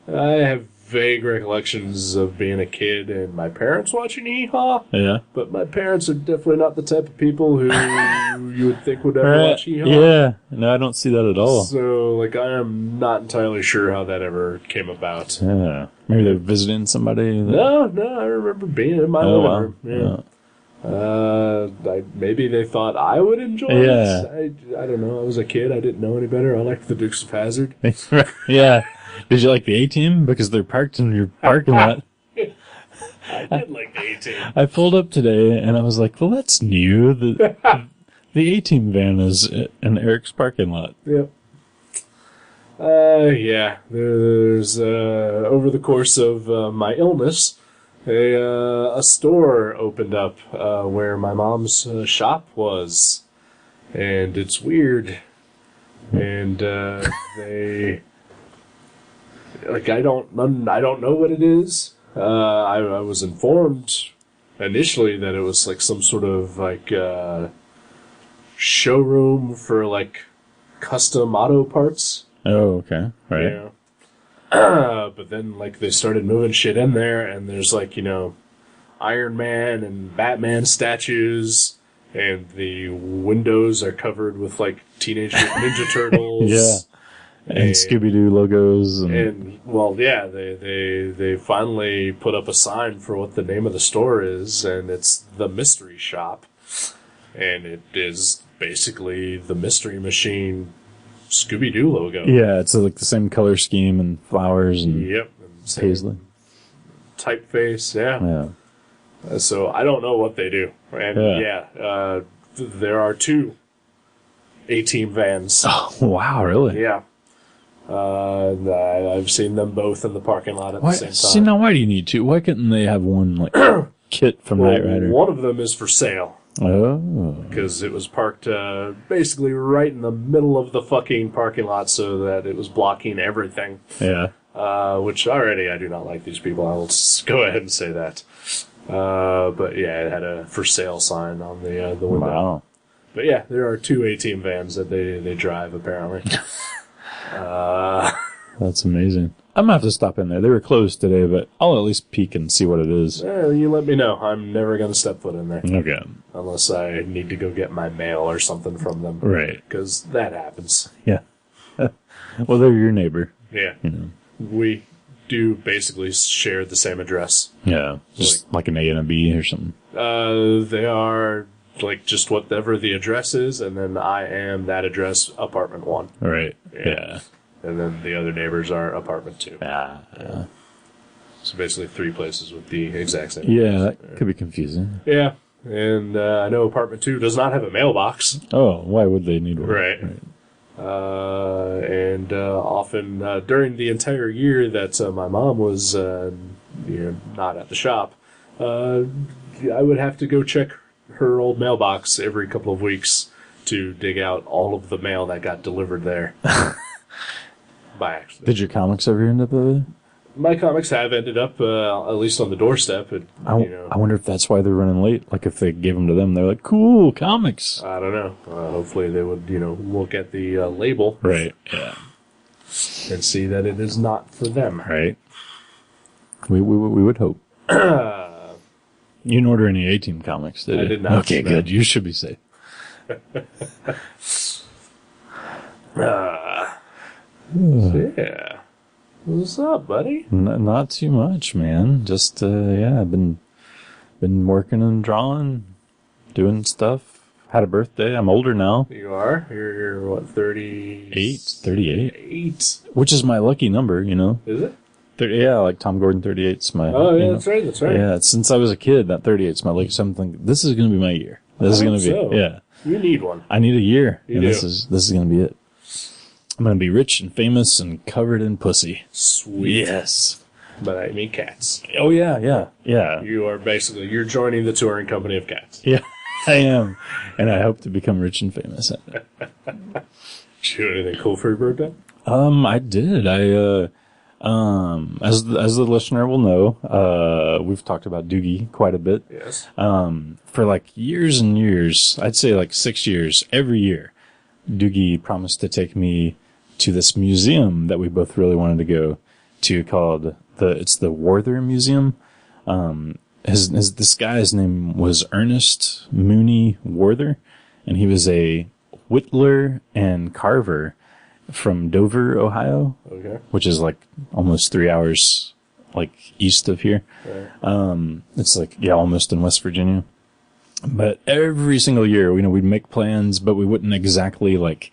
I have vague recollections of being a kid and my parents watching Hee-Haw, Yeah. but my parents are definitely not the type of people who you would think would ever watch Hee-Haw. Yeah. No, I don't see that at all. So, like, I am not entirely sure how that ever came about. Yeah. Maybe they're visiting somebody. No, I remember being in my Oh, living wow. room. Yeah. Maybe they thought I would enjoy Yeah. it. I don't know. I was a kid. I didn't know any better. I liked the Dukes of Hazzard. Yeah. Did you like the A-Team? Because they're parked in your parking lot. I did like the A-Team. I pulled up today and I was like, well, that's new. The A-Team van is in Eric's parking lot. Yep. Yeah. There's over the course of my illness, a store opened up where my mom's shop was, and it's weird. And they, like, I don't know what it is. I was informed initially that it was like some sort of like showroom for like custom auto parts. Oh, okay. Right. Yeah. But then, like, they started moving shit in there, and there's, like, Iron Man and Batman statues, and the windows are covered with, like, Teenage Mutant Ninja Turtles. Yeah. And Scooby-Doo logos. And, well, yeah, they finally put up a sign for what the name of the store is, and it's The Mystery Shop. And it is basically the Mystery Machine Scooby-Doo logo. Yeah, it's like the same color scheme and flowers and Yep. And paisley. typeface, yeah. Yeah. So I don't know what they do. And there are 2 A-Team vans. Oh, wow, really? Yeah. I've seen them both in the parking lot at Why, the same time. see, now why do you need 2? Why couldn't they have one, like, kit from Well, Knight Rider? one of them is for sale. Oh. Because it was parked basically right in the middle of the fucking parking lot so that it was blocking everything. Yeah. Which already I do not like these people. I will go ahead and say that. But yeah, it had a for sale sign on the window. Wow. But yeah, there are 2 A-Team vans that they drive apparently. That's amazing. I'm gonna have to stop in there. They were closed today, but I'll at least peek and see what it is. You let me know. I'm never going to step foot in there Okay. unless I need to go get my mail or something from them. Right. Because that happens. Yeah. Well, they're your neighbor. Yeah. You know. We do basically share the same address. Yeah. Just like an A and a B or something. They are like just whatever the address is, and then I am that address, apartment 1. Right. Yeah. And then the other neighbors are apartment 2. Yeah. So basically 3 places with the exact same Yeah, address. that could be confusing. Yeah. And I know apartment 2 does not have a mailbox. Oh, why would they need one? Right. And often during the entire year that my mom was not at the shop, I would have to go check her old mailbox every couple of weeks to dig out all of the mail that got delivered there. By accident. Did your comics ever end up there? My comics have ended up at least on the doorstep. I wonder if that's why they're running late. Like if they gave them to them, they're like, cool, comics. I don't know. Hopefully they would, look at the label. Right. Yeah. And see that it is not for them. Right. We would hope. You didn't order any A-Team comics, did you? I did not. Okay, good. You should be safe. Yeah. What's up, buddy? Not too much, man. Just I've been working and drawing, doing stuff. Had a birthday. I'm older now. You are? You're what, 38? 38. Which is my lucky number, you know. Is it? 30, yeah, like Tom Gordon 38's my... Oh, yeah, you know. that's right, that's right. Yeah, since I was a kid, that 38's my lucky. So I'm thinking, this is going to be my year. This is going to be... So. Yeah. You need one. I need a year. You and do. This is going to be it. I'm going to be rich and famous and covered in pussy. Sweet. Yes. But I mean cats. Oh, yeah. You are basically, you're joining the touring company of cats. Yeah, I am. And I hope to become rich and famous. Did you do anything cool for your birthday? I did. As the listener will know, we've talked about Doogie quite a bit. Yes. For like years and years, I'd say like 6 years, every year, Doogie promised to take me to this museum that we both really wanted to go to called it's the Werther Museum. This guy's name was Ernest Mooney Werther, and he was a whittler and carver from Dover, Ohio, Okay. which is like almost 3 hours like east of here. Right. It's like, yeah, almost in West Virginia. But every single year, we'd make plans, but we wouldn't exactly like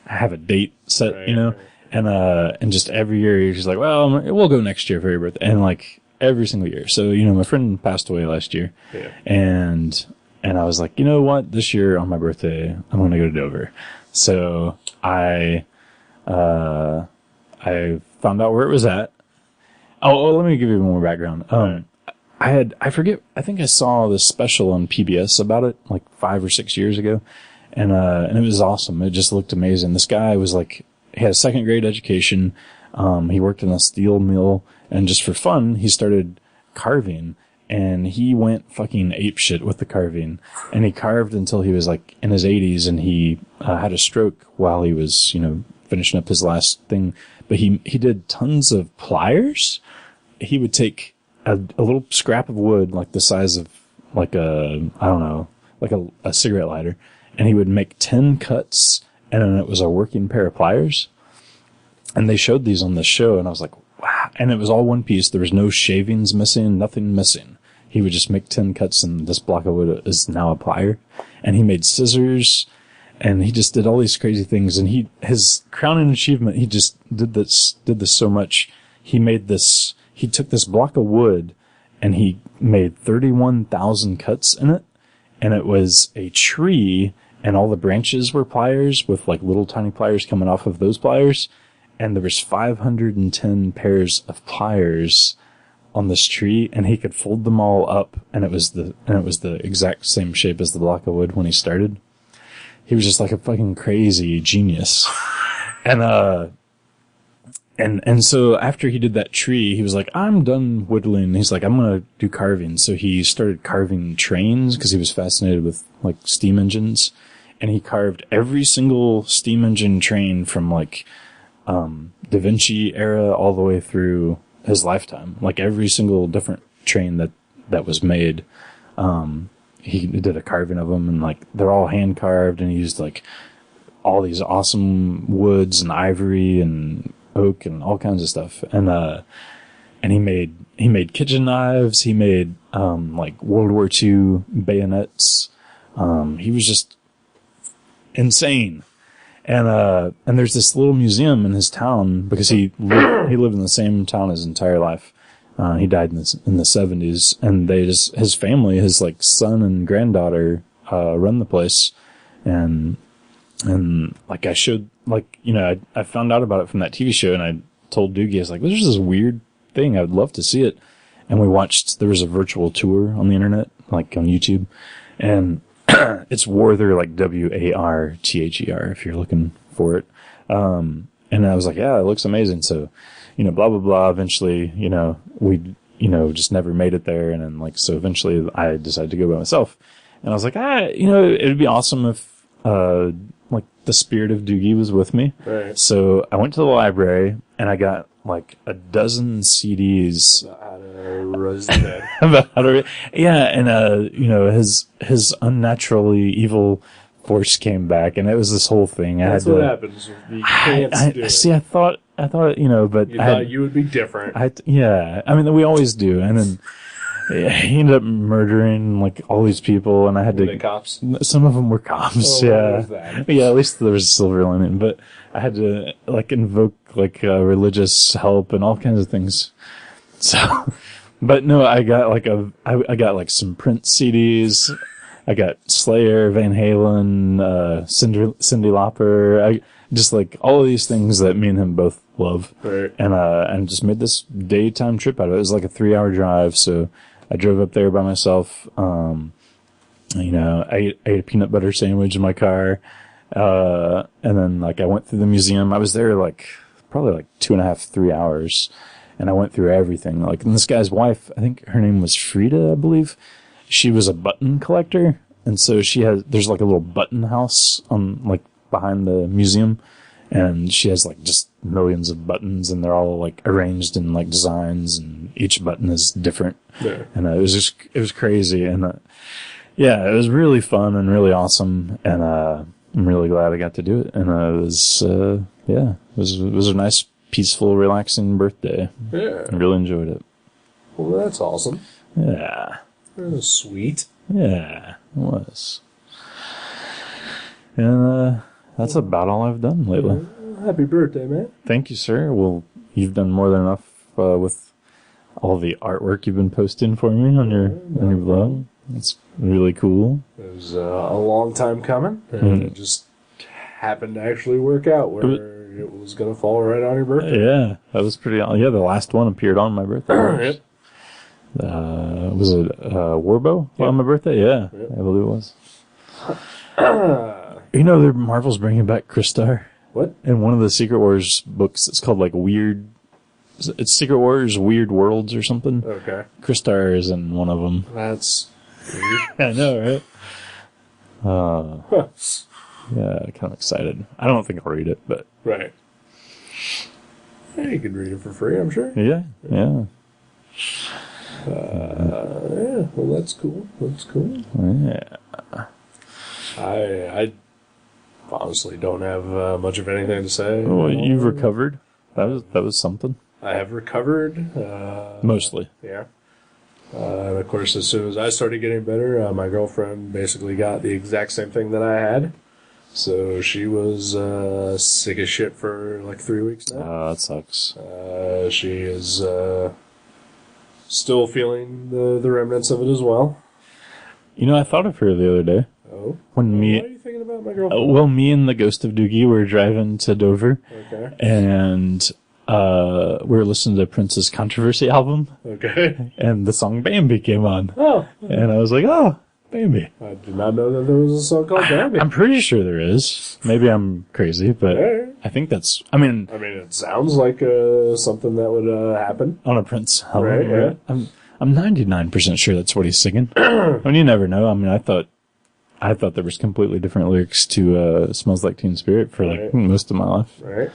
have a date set, Right. and just every year he's like, well, we'll go next year for your birthday. And like every single year. So, my friend passed away last year, Yeah. and I was like, you know what? This year on my birthday, I'm going to go to Dover. So I found out where it was at. Oh, let me give you more background. I think I saw this special on PBS about it like 5 or 6 years ago. And it was awesome. It just looked amazing. This guy was like, he had a second grade education. He worked in a steel mill, and just for fun, he started carving, and he went fucking apeshit with the carving. And he carved until he was like in his 80s, and he had a stroke while he was, finishing up his last thing. But he did tons of pliers. He would take a little scrap of wood, like the size of like a cigarette lighter, and he would make 10 cuts, and then it was a working pair of pliers. And they showed these on the show, and I was like, wow. And it was all one piece. There was no shavings missing, nothing missing. He would just make 10 cuts, and this block of wood is now a plier. And he made scissors, and he just did all these crazy things. And his crowning achievement, he just did this so much. He took this block of wood, and he made 31,000 cuts in it. And it was a tree, and all the branches were pliers with like little tiny pliers coming off of those pliers. And there was 510 pairs of pliers on this tree, and he could fold them all up, and it was the exact same shape as the block of wood when he started. He was just like a fucking crazy genius. And so after he did that tree, he was like, I'm done whittling. He's like, I'm going to do carving. So he started carving trains because he was fascinated with like steam engines. And he carved every single steam engine train from like, Da Vinci era all the way through his lifetime. Like every single different train that was made. He did a carving of them, and like they're all hand carved, and he used like all these awesome woods and ivory and oak and all kinds of stuff. And he made kitchen knives. He made, like World War II bayonets. He was just insane. And there's this little museum in his town because he lived in the same town his entire life. He died in the 70s, and his family, his like son and granddaughter, run the place. And like I showed, like, I found out about it from that TV show, and I told Doogie, I was like, there's this weird thing. I would love to see it. And there was a virtual tour on the internet, like on YouTube, and it's Werther, like Warther, if you're looking for it. And I was like, yeah, it looks amazing. So, blah, blah, blah. Eventually, we, just never made it there. And then so eventually I decided to go by myself. And I was like, it'd be awesome if, like the spirit of Doogie was with me. Right. So I went to the library, and I got like a dozen CDs. His unnaturally evil force came back, and it was this whole thing. That's what happens. You can't do it. See, I thought, but you thought you would be different. I mean, we always do. And then he ended up murdering like all these people, and I had Were they cops? Some of them were cops. Oh, yeah. what was that? Yeah, at least there was a silver lining, but I had to like invoke like religious help and all kinds of things. So, but no, I got like some Prince CDs. I got Slayer, Van Halen, Cyndi Lauper. I just like all of these things that me and him both love. Right. And just made this daytime trip out of it. It was like a 3-hour drive. So I drove up there by myself. I ate a peanut butter sandwich in my car. And then like I went through the museum. I was there like probably like 2.5, 3 hours. And I went through everything. Like, and this guy's wife, I think her name was Frida, I believe. She was a button collector. And so there's like a little button house on, like, behind the museum. And she has like just millions of buttons, and they're all like arranged in like designs, and each button is different. Yeah. And it was crazy. And yeah, it was really fun and really awesome. And I'm really glad I got to do it. And it was a nice, peaceful, relaxing birthday. Yeah. I really enjoyed it. Well, that's awesome. Yeah. That was sweet. Yeah, it was. And that's about all I've done lately. Happy birthday, man. Thank you, sir. Well, you've done more than enough with all the artwork you've been posting for me on your blog. It's really cool. It was a long time coming, and it just happened to actually work out where it was going to fall right on your birthday. Yeah, that was pretty. Yeah, the last one appeared on my birthday. Yep. Was it Warbow on my birthday? Yeah, Yep. I believe it was. You know, Marvel's bringing back Crystar. What? In one of the Secret Wars books, it's called like it's Secret Wars Weird Worlds or something. Okay. Crystar is in one of them. That's weird. I know, right? Yeah, kind of excited. I don't think I'll read it, but Right. Yeah, you could read it for free, I'm sure. yeah. Yeah, well, that's cool. That's cool. Yeah. I honestly don't have much of anything to say. Well, you've recovered. That was something. I have recovered. Mostly. Yeah. And of course, as soon as I started getting better, my girlfriend basically got the exact same thing that I had. So she was sick as shit for like 3 weeks now. That sucks. She is still feeling the remnants of it as well. You know, I thought of her the other day. Oh? When What are you thinking about my girlfriend? well, me and the Ghost of Doogie were driving to Dover, Okay. and we were listening to Prince's Controversy album, Okay. and the song Bambi came on. Oh. And I was like, oh, Bambi. I did not know that there was a song called Bambi. I'm pretty sure there is. Maybe I'm crazy, but Yeah. I think that's, I mean, it sounds like something that would happen. on a Prince album. Right, yeah. I'm 99% sure that's what he's singing. I mean, you never know. I mean, I thought there was completely different lyrics to Smells Like Teen Spirit for like Right. most of my life. Right.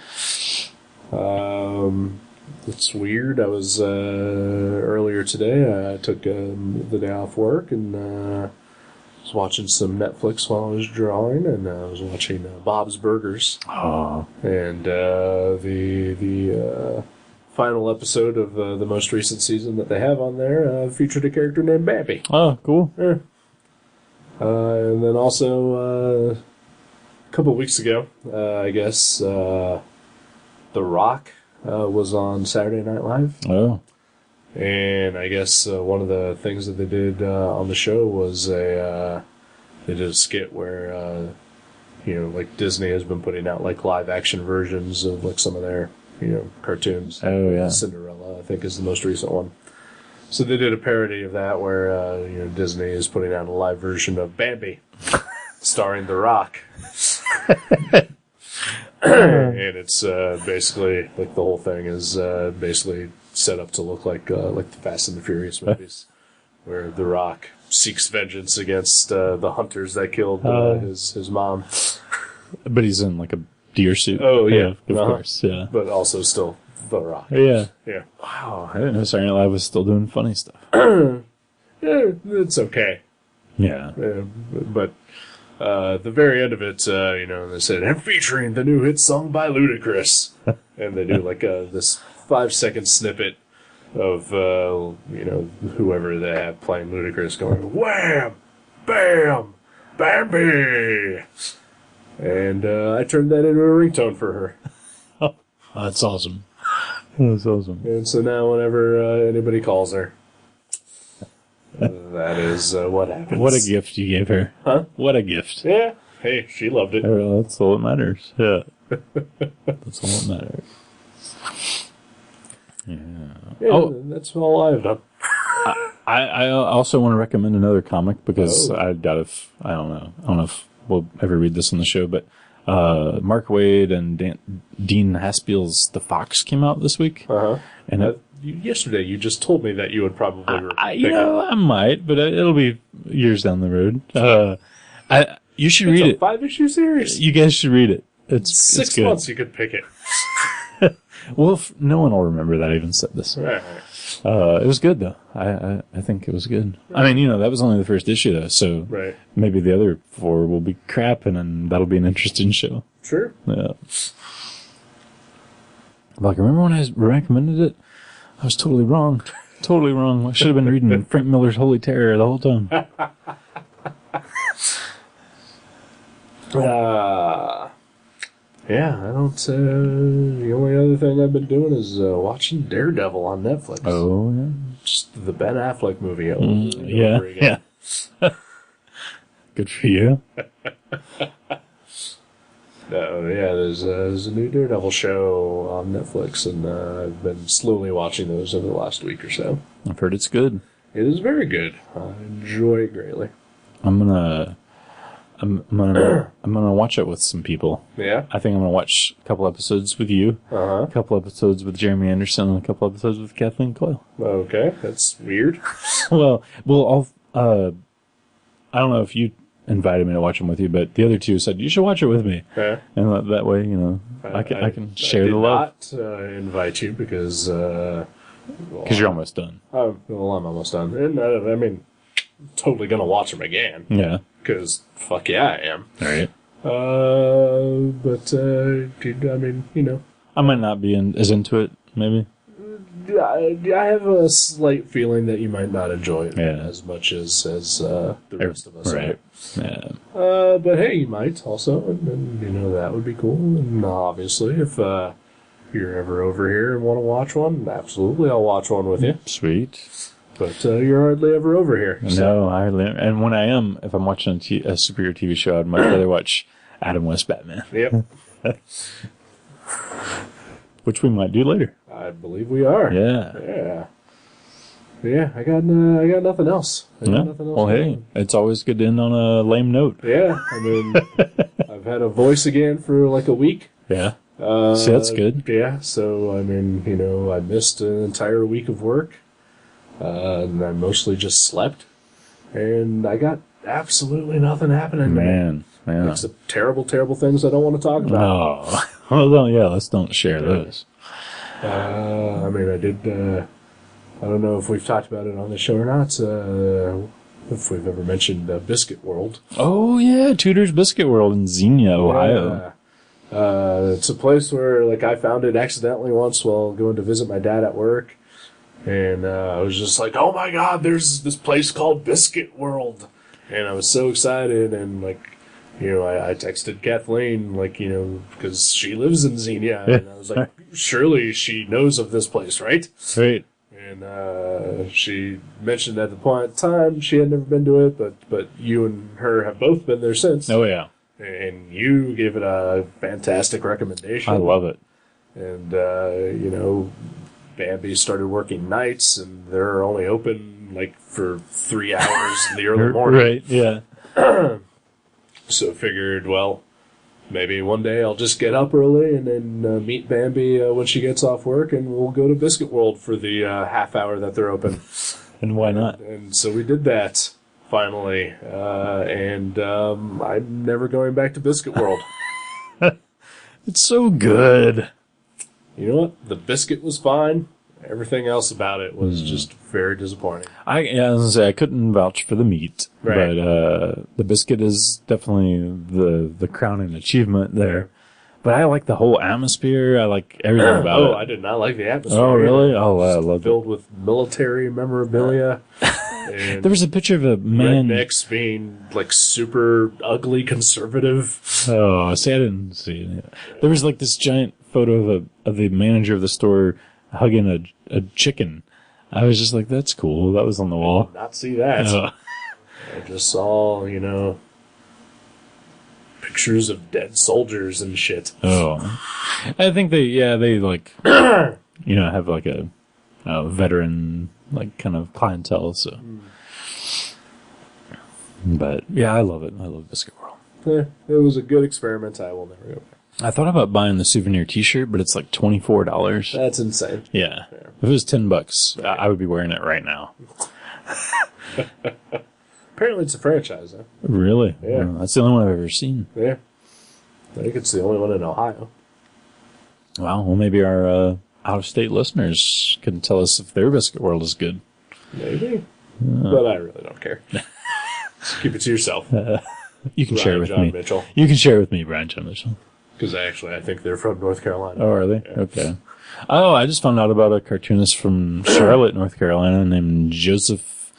It's weird. I was earlier today. I took the day off work and was watching some Netflix while I was drawing, and I was watching Bob's Burgers. Oh. And the final episode of the most recent season that they have on there featured a character named Bambi. Oh, cool. Yeah. And then also a couple of weeks ago, I guess, The Rock was on Saturday Night Live. Oh. And I guess one of the things that they did on the show was they did a skit where, like Disney has been putting out like live action versions of like some of their, cartoons. Oh, yeah. Cinderella, I think, is the most recent one. So they did a parody of that where, Disney is putting out a live version of Bambi, starring The Rock. And it's basically, like, the whole thing is basically set up to look like the Fast and the Furious movies, where The Rock seeks vengeance against the hunters that killed his mom. But he's in like a deer suit. Oh, yeah. Of Uh-huh. course, yeah. But also still The Rock. Yeah. Yeah. Wow, I didn't know Saturday Night Live was still doing funny stuff. Yeah, it's okay. Yeah. But the very end of it, they said, and featuring the new hit song by Ludacris. And they do like this 5-second snippet of, whoever they have playing Ludacris going, wham, bam, Bambi. And I turned that into a ringtone for her. Oh, that's awesome. That's awesome. And so now whenever anybody calls her, that is what happens. What a gift you gave her. Huh? What a gift. Yeah. Hey, she loved it. Oh, that's all that matters. Yeah. That's all that matters. Yeah. Yeah, Oh. that's all I've done. I also want to recommend another comic because I doubt if I don't know if we'll ever read this on the show, but Mark Waid and Dean Haspel's The Fox came out this week. And yesterday you just told me that you would probably I might, but it'll be years down the road. You should read it. 5-issue series. You guys should read it. It's 6 good. months you could pick it. Well, no one will remember that I even said this. Right. It was good though. I think it was good. I mean, that was only the first issue though, so Right. maybe the other 4 will be crap, and then that'll be an interesting show. Sure. Yeah. Like, remember when I recommended it? I was totally wrong. Totally wrong. I should have been reading Frank Miller's Holy Terror the whole time. Yeah, I don't. The only other thing I've been doing is watching Daredevil on Netflix. Oh, yeah. Just the Ben Affleck movie. Over and Yeah, over again. yeah. Good for you. There's a new Daredevil show on Netflix, and I've been slowly watching those over the last week or so. I've heard it's good. It is very good. I enjoy it greatly. I'm gonna watch it with some people. Yeah? I think I'm gonna watch a couple episodes with you, a couple episodes with Jeremy Anderson, and a couple episodes with Kathleen Coyle. Okay, that's weird. Well, I don't know if you invited me to watch them with you, but the other 2 said you should watch it with me, Yeah. and that way, I can share the love. I did not invite you because You're almost done. I'm almost done, and I mean, totally gonna watch them again. Yeah. Because fuck yeah, I am. All right. Dude, I mean, I might not be as into it, maybe. I have a slight feeling that you might not enjoy it Yeah. as much as the rest of us. Right. Yeah. But hey, you might also, and that would be cool. And obviously, if you're ever over here and want to watch one, absolutely, I'll watch one with you. Sweet. But you're hardly ever over here. No, and when I am, if I'm watching a superhero TV show, I'd much rather watch Adam West Batman. Yep. Which we might do later. I believe we are. Yeah. Yeah, I got nothing else. Well, hey, it's always good to end on a lame note. Yeah, I mean, I've had a voice again for like a week. Yeah. See, that's good. Yeah, so, I mean, I missed an entire week of work. And I mostly just slept. And I got absolutely nothing happening. Man. Except terrible, terrible things I don't want to talk about. Oh. Well, yeah, let's don't share those. I mean, I did, I don't know if we've talked about it on the show or not, if we've ever mentioned Biscuit World. Oh, yeah, Tudor's Biscuit World in Xenia, Ohio. It's a place where, like, I found it accidentally once while going to visit my dad at work. And I was just like, oh my god, there's this place called Biscuit World. And I was so excited, and, like, I texted Kathleen, like, because she lives in Xenia, and I was like, surely she knows of this place, right? Right. And she mentioned at the point in time she had never been to it, but you and her have both been there since. Oh, yeah. And you gave it a fantastic recommendation. I love it. And, Bambi started working nights, and they're only open, like, for 3 hours in the early morning. Right, yeah. So figured, well, maybe one day I'll just get up early and then meet Bambi when she gets off work, and we'll go to Biscuit World for the half hour that they're open. And why not? And so we did that, finally. And I'm never going back to Biscuit World. It's so good. You know what? The biscuit was fine. Everything else about it was just very disappointing. I was gonna say I couldn't vouch for the meat, Right. but the biscuit is definitely the crowning achievement there. But I like the whole atmosphere. I like everything about it. I did not like the atmosphere. Oh, really? either. Oh, I loved it. Filled with military memorabilia. And There was a picture of a man. rednecks being like super ugly conservative. Oh, see, I didn't see it. There was like this giant photo of the manager of the store hugging a chicken. I was just like, that's cool. That was on the wall. Not see that. I just saw, pictures of dead soldiers and shit. Oh, I think they like, have like a veteran, like, kind of clientele, so. But, yeah, I love it. I love Biscuit World. it was a good experiment. I will never go back. I thought about buying the souvenir T-shirt, but it's like $24. That's insane. Yeah. If it was $10, I would be wearing it right now. Apparently it's a franchise, huh? Really? Yeah. Well, that's the only one I've ever seen. Yeah. I think it's the only one in Ohio. Wow. Well, maybe our out-of-state listeners can tell us if their biscuit world is good. Maybe. But I really don't care. Just keep it to yourself. You can share it with John me. Mitchell. You can share it with me, Brian John Mitchell. Because I think they're from North Carolina. Oh, are they? Yeah. Okay. Oh, I just found out about a cartoonist from Charlotte, North Carolina, named Joseph.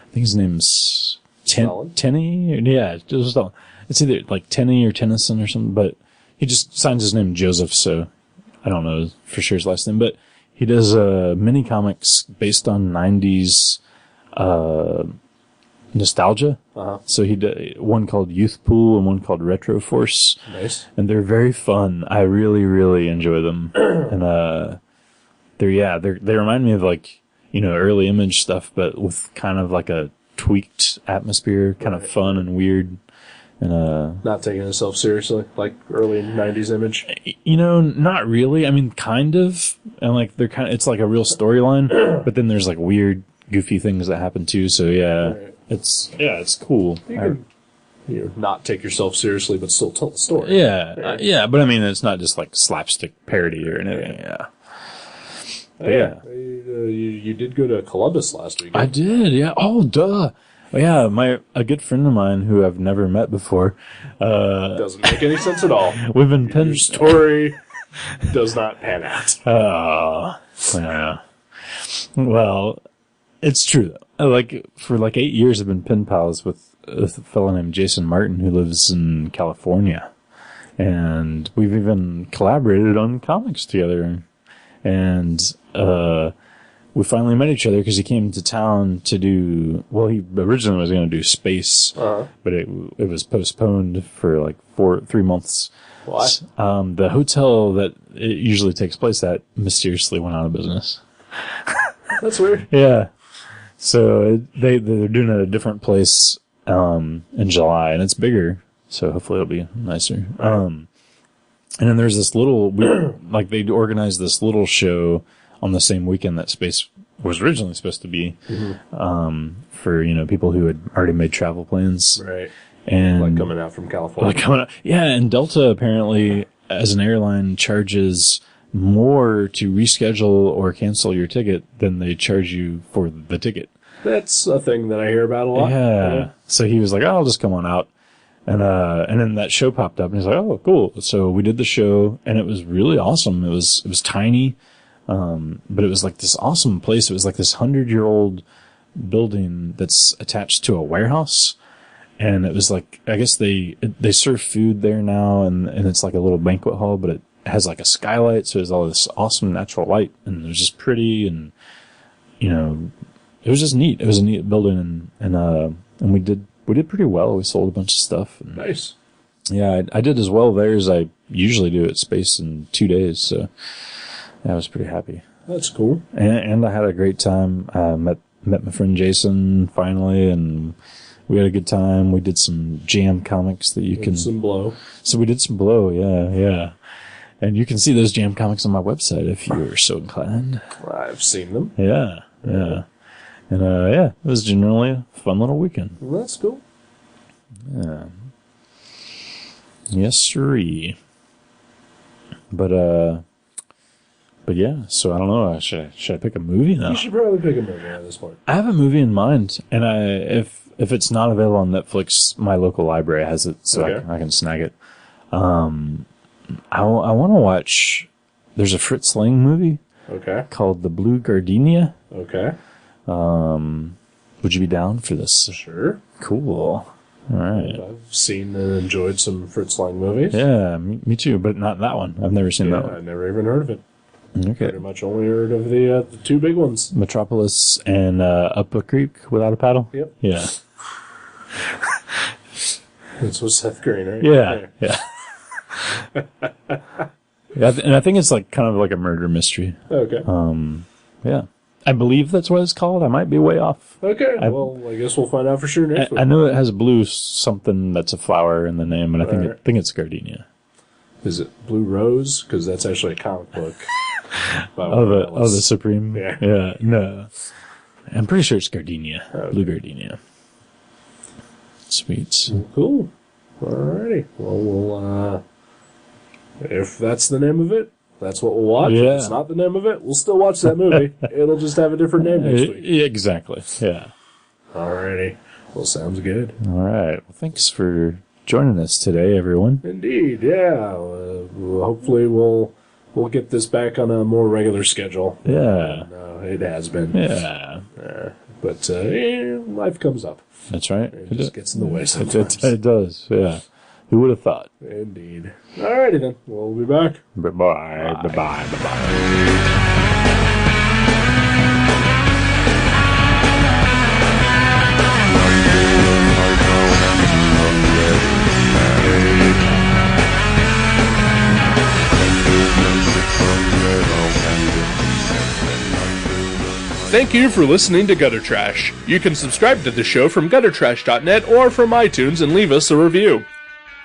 I think his name's Tenney. Yeah, Joseph. It's either like Tenney or Tennyson or something, but he just signs his name Joseph, so I don't know for sure his last name. But he does mini comics based on 90s nostalgia. Uh-huh. So he did one called Youth Pool and one called Retro Force. Nice. And they're very fun. I really, really enjoy them. And they remind me of like, early Image stuff, but with kind of like a tweaked atmosphere, kind of fun and weird. And Not taking itself seriously, like early 90s Image. Not really. I mean, kind of. And like it's like a real storyline, but then there's like weird, goofy things that happen too. So yeah. Right. It's cool. You can not take yourself seriously, but still tell the story. Yeah, but I mean, it's not just like slapstick parody or anything. Yeah. You did go to Columbus last week. I did. Yeah. Oh, duh. Yeah, a good friend of mine who I've never met before. Doesn't make any sense at all. We've been Your story does not pan out. Yeah. Well, it's true though. Like for like 8 years, I've been pen pals with a fellow named Jason Martin who lives in California, and we've even collaborated on comics together. And we finally met each other because he came to town to do. Well, he originally was going to do Space, but it was postponed for like 3 months. What? The hotel that it usually takes place at mysteriously went out of business. That's weird. Yeah. So they're doing it at a different place in July, and it's bigger, so hopefully it'll be nicer. And then there's this they organized this little show on the same weekend that Space was originally supposed to be, for people who had already made travel plans, Right. and Like coming out from California. Yeah, and Delta apparently, as an airline, charges more to reschedule or cancel your ticket than they charge you for the ticket. That's a thing that I hear about a lot. Yeah. So he was like, I'll just come on out. And then that show popped up and he's like, oh, cool. So we did the show and it was really awesome. It was tiny. But it was like this awesome place. It was like this 100-year-old building that's attached to a warehouse. And it was like, I guess they serve food there now and it's like a little banquet hall, but it has like a skylight. So there's all this awesome natural light and it was just pretty and, it was just neat. It was a neat building and we did pretty well. We sold a bunch of stuff. And, Nice. yeah, I did as well there as I usually do at Space in 2 days. So yeah, I was pretty happy. That's cool. And I had a great time. I met my friend Jason finally, and we had a good time. We did some jam comics that you can. Some blow. So we did some blow, yeah. And you can see those jam comics on my website if you're so inclined. I've seen them. Yeah. And it was generally a fun little weekend. Well, that's cool. Yeah. Yes, sirree. But yeah, so I don't know. Should I pick a movie now? You should probably pick a movie at this point. I have a movie in mind, and if it's not available on Netflix, my local library has it, so Okay. I can snag it. I want to watch. There's a Fritz Lang movie Okay. called The Blue Gardenia. Okay. Would you be down for this? Sure. Cool. All right. I've seen and enjoyed some Fritz Lang movies. Yeah, me too, but not that one. I've never seen that I one. never even heard of it. Okay. Pretty much only heard of the two big ones. Metropolis and Up a Creek Without a Paddle. Yep. Yeah. That's with Seth Green, right? Yeah. Yeah, and I think it's like kind of like a murder mystery. Okay. Yeah. I believe that's what it's called. I might be way off. Okay, well, I guess we'll find out for sure next week. I know it has blue something that's a flower in the name, and I think it's gardenia. Is it Blue Rose? Because that's actually a comic book. The Supreme? Yeah. No. I'm pretty sure it's gardenia. Okay. Blue gardenia. Sweet. Cool. Alrighty. Well, we'll, if that's the name of it, that's what we'll watch. Yeah. If it's not the name of it, we'll still watch that movie. It'll just have a different name next week. Yeah, exactly. Yeah. Alrighty. Well, sounds good. All right. Well, thanks for joining us today, everyone. Indeed, yeah. Hopefully we'll get this back on a more regular schedule. Yeah. It has been. Yeah. But life comes up. That's right. It just gets in the way sometimes. It does, yeah. Who would have thought? Indeed. Alrighty then. We'll be back. Bye-bye. Bye-bye. Bye-bye. Thank you for listening to Gutter Trash. You can subscribe to the show from guttertrash.net or from iTunes and leave us a review.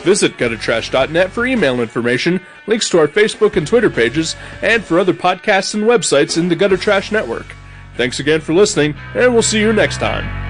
Visit guttertrash.net for email information, links to our Facebook and Twitter pages, and for other podcasts and websites in the Gutter Trash Network. Thanks again for listening, and we'll see you next time.